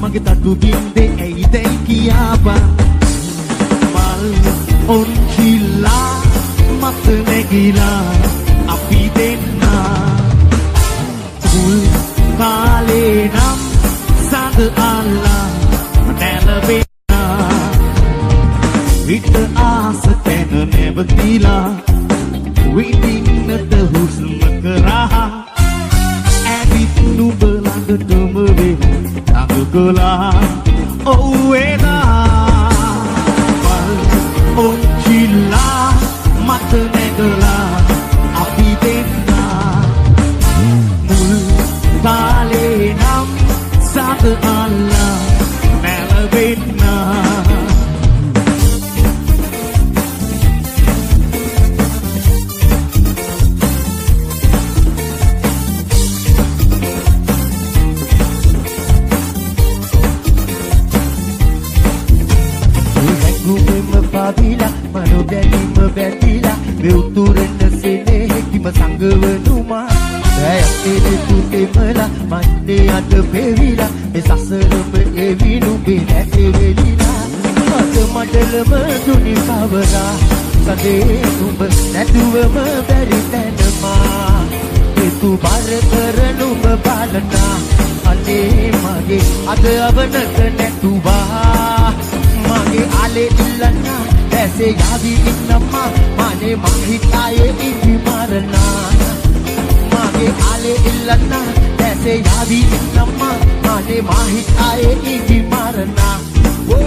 මගේ තටු බින්දේ ඇයිදයි කියාපන් මල් ඔන් කිලා මත නැගිලා අපි දෙන්නා මුල් කාලේ නම් සඳ අල්ලා නැලවෙන්නා විට ආස තැන නැවතිලා විඳින්නට හුස්ම කරා ඇවිත් නුඹ ළඟටම වේ Gula Owena Mal Onchila Matnegula Api Denna Mul Kalenam Sad Allah Melavena Mano bැලීම බැතිලා වෙව්තුරෙන්න සෙනෙහි කිම සංගවනුමා රැයේ තුතෙමලා මන්නේ අද පෙවිලා ඒ සසරම එවි නුඹේ නැතේ වෙලිලා මට මඩලම දුනි කවරා සදේ නුඹ නැතුවම බැරි තැනමා ඒතු බර කර නුඹ බලනා අනේ මගේ අද අවනක නැතුවා මගේ ආලේ ඉල්ලනා ऐसे यादी इन्नमा माने माहिताये इति मारना मागे आले इल्लना ऐसे यादी इन्नमा माने माहिताये इति मारना वो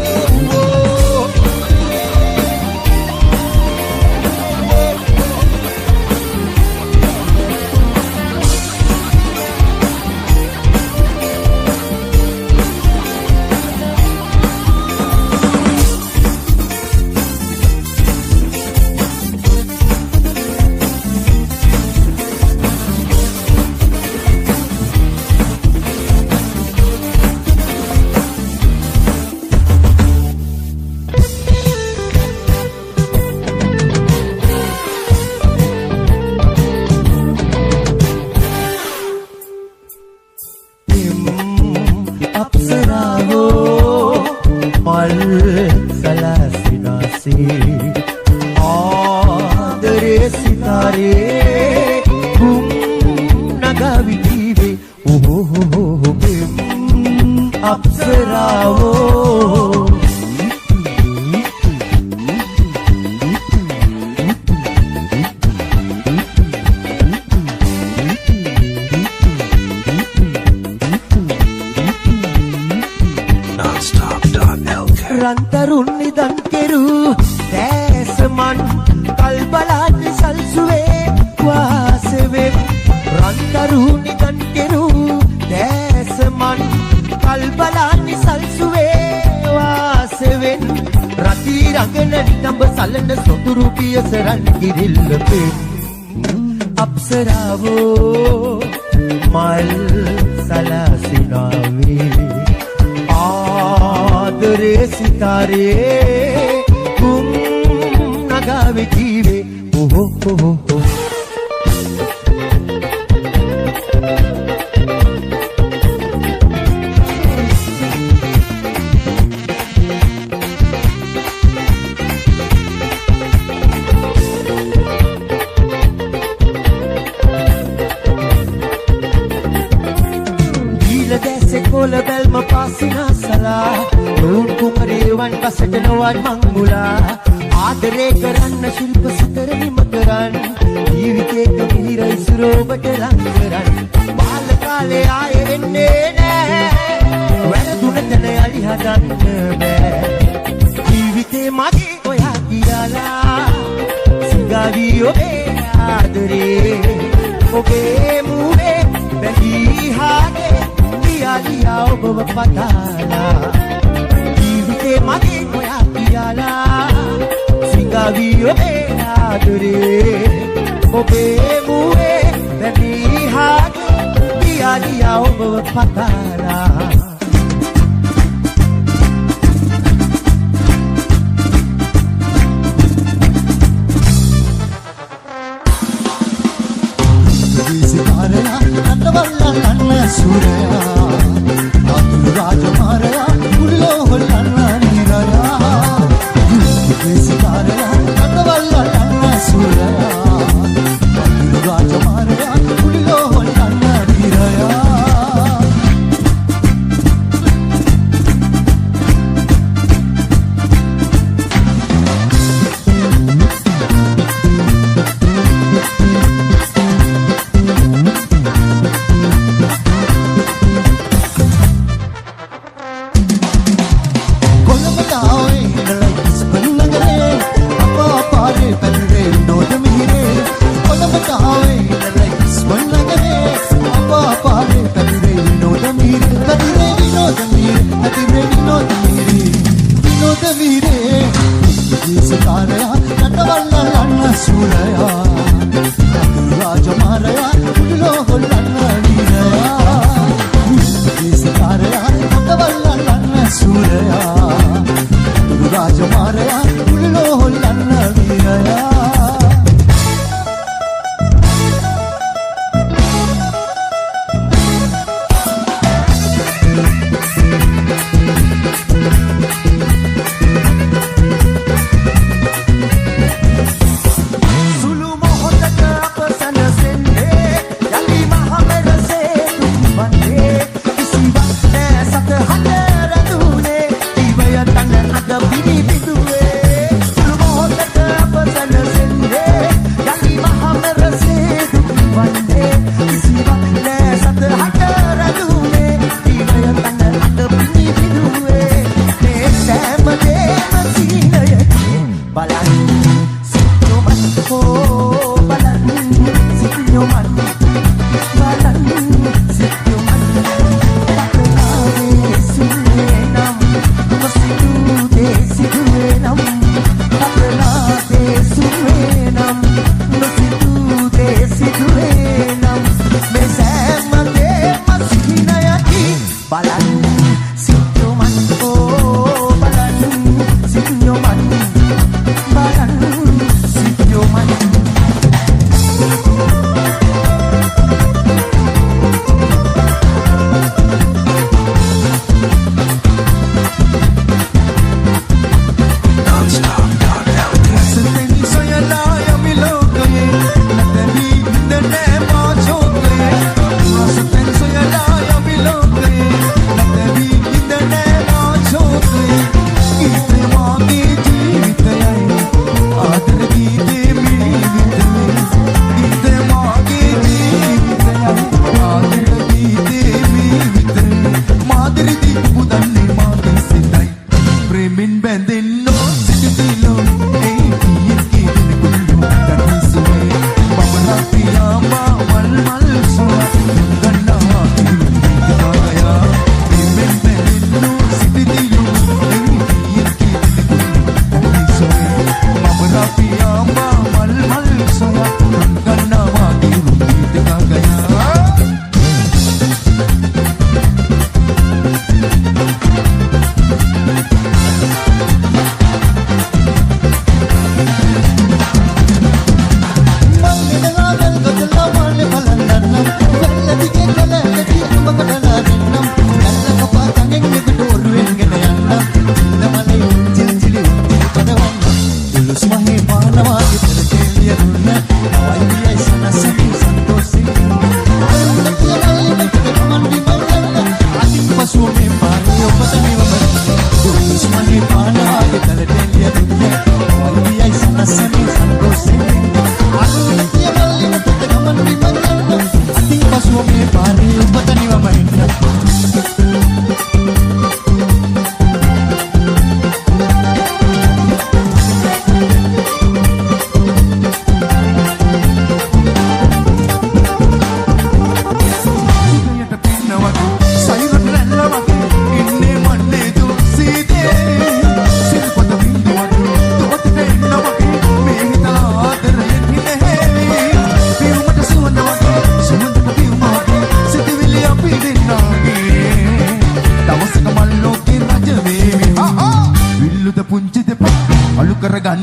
රන්තරුන් නිදන් කෙරු දැසමන් කල්බලාට සල්සුවේ වාසවේ බලන සොතුරු පියසරන් කිරිල්ල පෙම් අප්සරාවෝ මල් සලසිනාවේ ආදරේ සිතාරේ කුම් නගාවේ ජීවේ ඔහො කොල බැල්ම පාසිනා සලා රෝන් කුමරේවන් පසට නොවන් මංගුලා ආදරේ කරන්න ශිල්ප සතර නිම කරන්න ජීවිතේක මිහිර ඉසුරෝබට ලං කරන්න බාල කාලේ ආයෙ එන්නේ නෑ වැරදුන තැන යලි හදන්න බෑ ජීවිතේ මගේ ඔයා කියලා සිඟාවී ඔබේ ආදරේ ඔබේ මුවේ බැඳී හාගේ ලියා ඔබව පතාලා ජීවිතේ මගේ ඔයා කියලා සිඟාවී ඔබේ ආදරේ ඔබේ මුවේ බැඳී හාගේ ලියා ඔබව පතාලා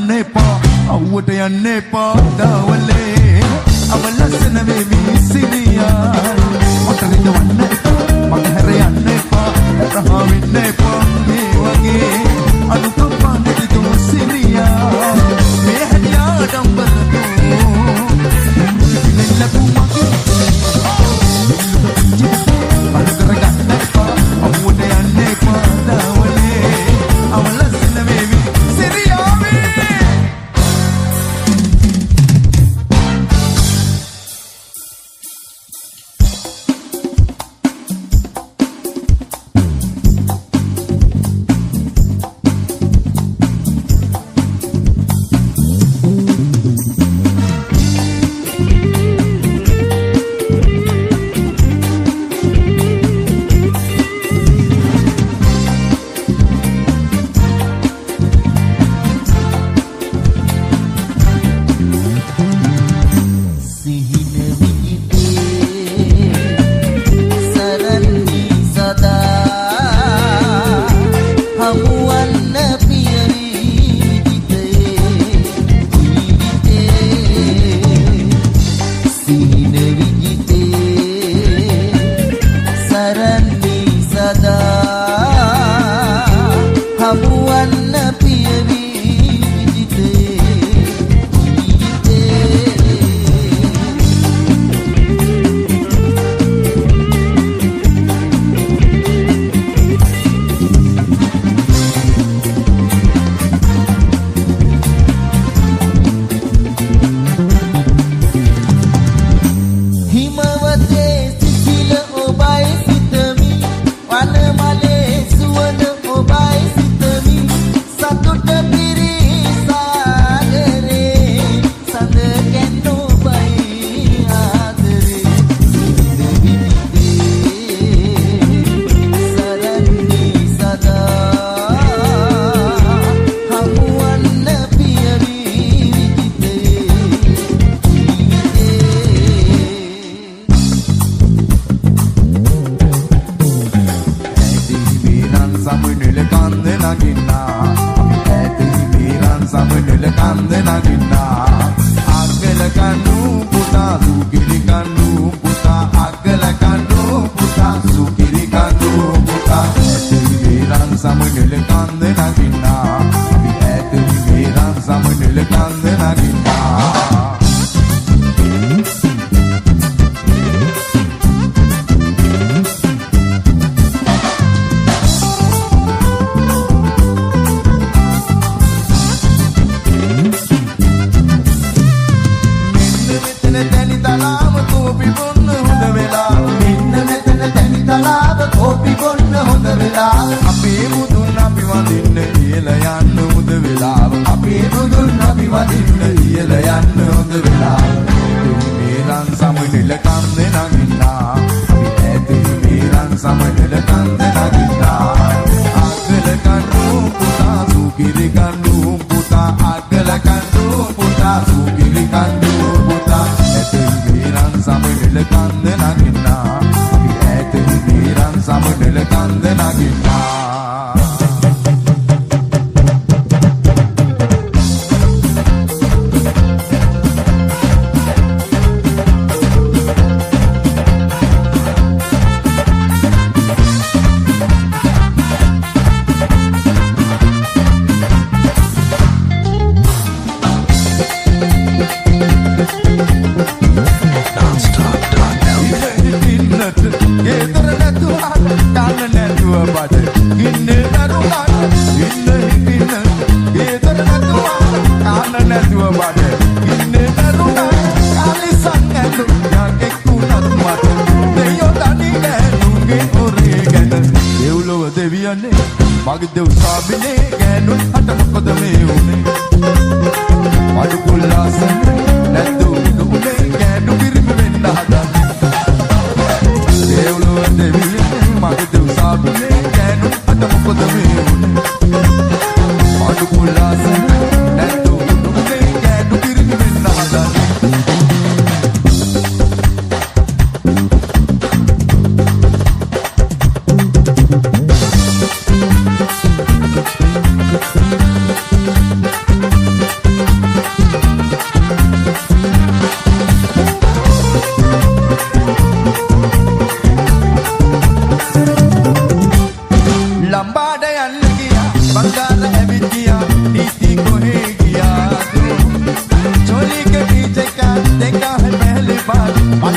යන්න එපා අවුවට යන්න එපා දවලේ අව ලස්සන වේවි සිරියා මට රිදවන්න එපා මට හැර යන්න එපා රහා වෙන්න එපා මේ වගේ අනුකම්පා නැති සිරියා මේ හැදියා ඩම්බරතු ලැබු මගේ අර කරගන්න එපා අවුවට යන්න එපා දවලේ අව ලස්සන වේවි සිරියා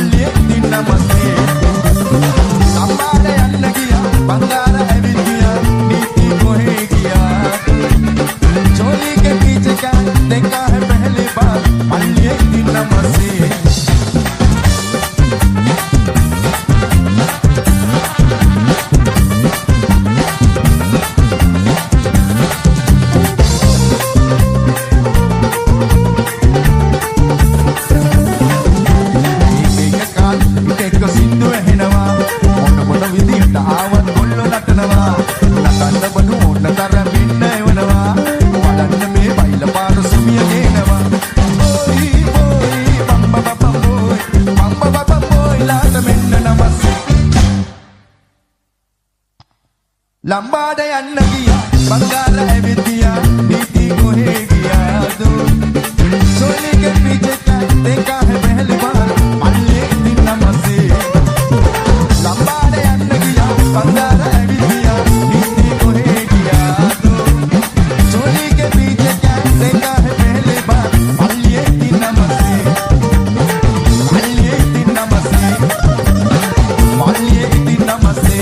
මල්ලියේ ඉතින් නමස්තේ ලම්බාට යන්න ගියා බංගාර ඇවිත් ගියා නීති කොහේ ගියා चोली के पीछे क्या देखा है पहली बार मल्लिये इतिन नमस्ते लंबाड़ යන්න ගියා बंगाल ඇවිත් ගියා नीति कोहे गया दो सोने के पीछे क्या देखा है पहली बार मल्लिये इतिन नमस्ते लंबाड़ යන්න गया बंगाल ඇවිත් गया नीति कोहे गया दो सोने के पीछे क्या देखा है पहली बार मल्लिये इतिन नमस्ते मल्लिये इतिन नमस्ते मल्लिये इतिन नमस्ते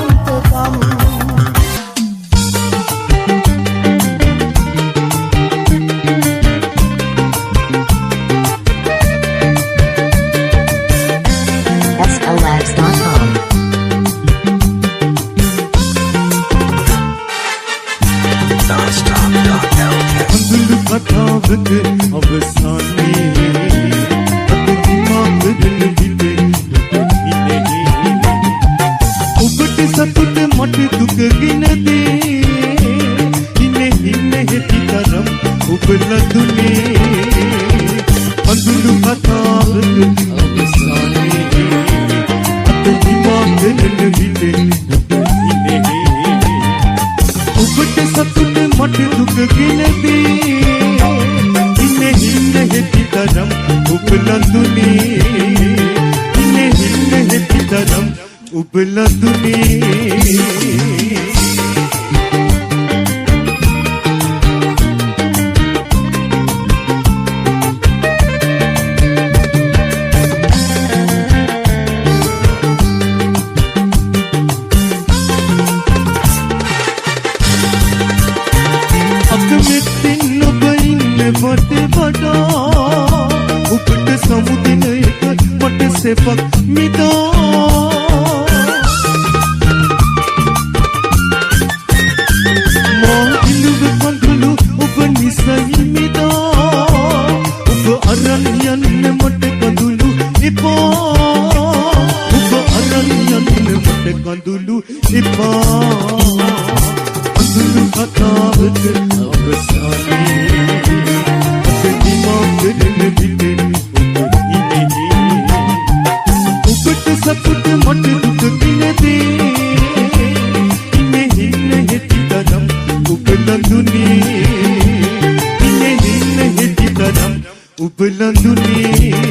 SLX.com කතාවක අවසානයේ අතදිමාක දෙන විදිහේ ඔබට සතුට මට දුකගෙන දේ ඉන්නේ හෙති තරම් ඔබ ලදුනේ අඳුළු කතාවක අවසානයේ අතදිමාක දෙන විදිහේ ඔබට සතුට මට දුකගෙන දේ ඉන්නේ හෙති තරම් ඔබ ලදුනේ ඉන්නේ හෙති තරම් ඔබ ලදුනේ ඔබට සමුදින එක මට සෙපක් මිදා මා ඉලුව කඳුළු ඔබ නිසයි මිදා ඔබ අරන් යන්න මට කඳුළු එපා ඔබ අරන් යන්න මට කඳුළු එපා අඳුළු කතාවක අවසානයේ ඔබට සතුට මට දුකගෙන දේ ඉන්නේ හෙති තරම් ඔබ ලඳුනේ ඉන්නේ හෙති තරම් ඔබ ලඳුනේ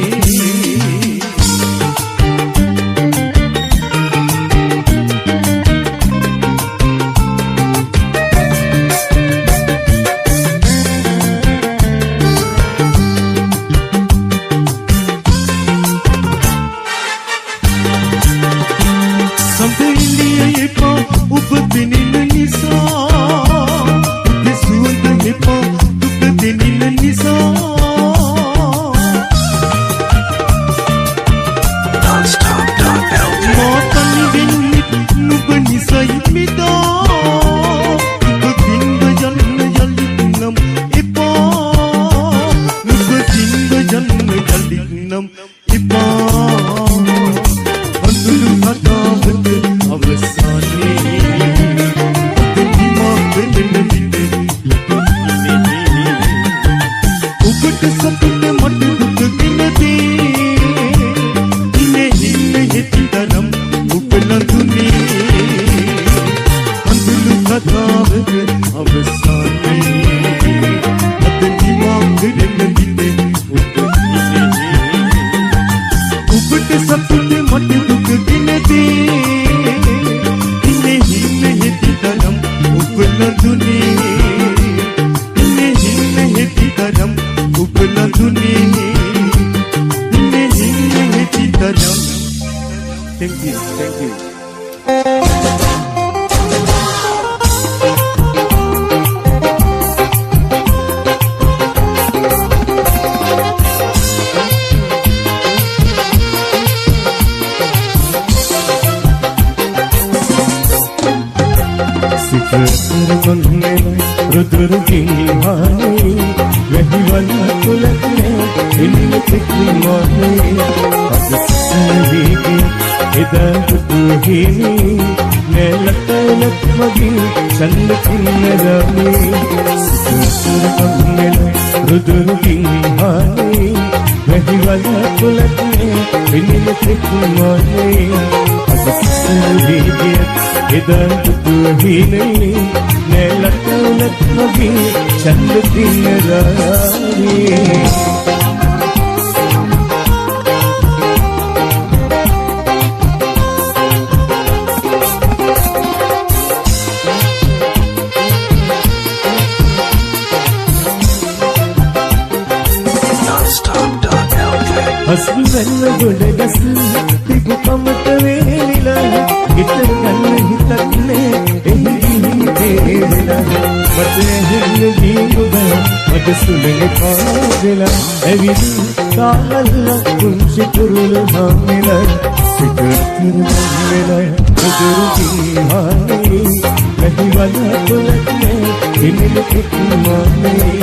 Thank you. වැහිවල කොලක්නේ පිළිල එක්මානේ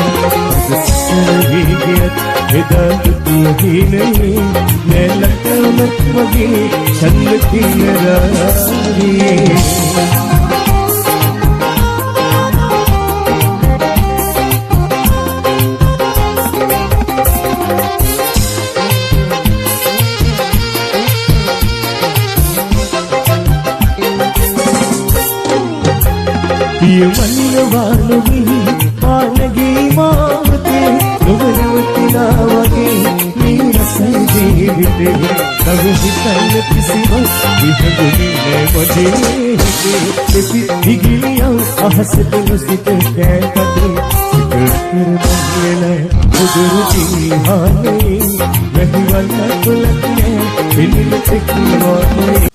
සසරේ ගියත් එදා දුකිනේ නැලකමක් වගේ ඡන්ද කිනරාවේ පියවන්නවානුවි පානගේ මාවතේ නොවනවතිනා වගේ මේ රසයි ජීවිතේ තව හිතන්න කිසිවක් විහඳුනේ මගේ එපි දිගිලියව අහසට නොසිත කෑකදී සිත බුදුරු ජීහානේ වැහිවන්න කොලක්නේ පිළිල එක්මානේ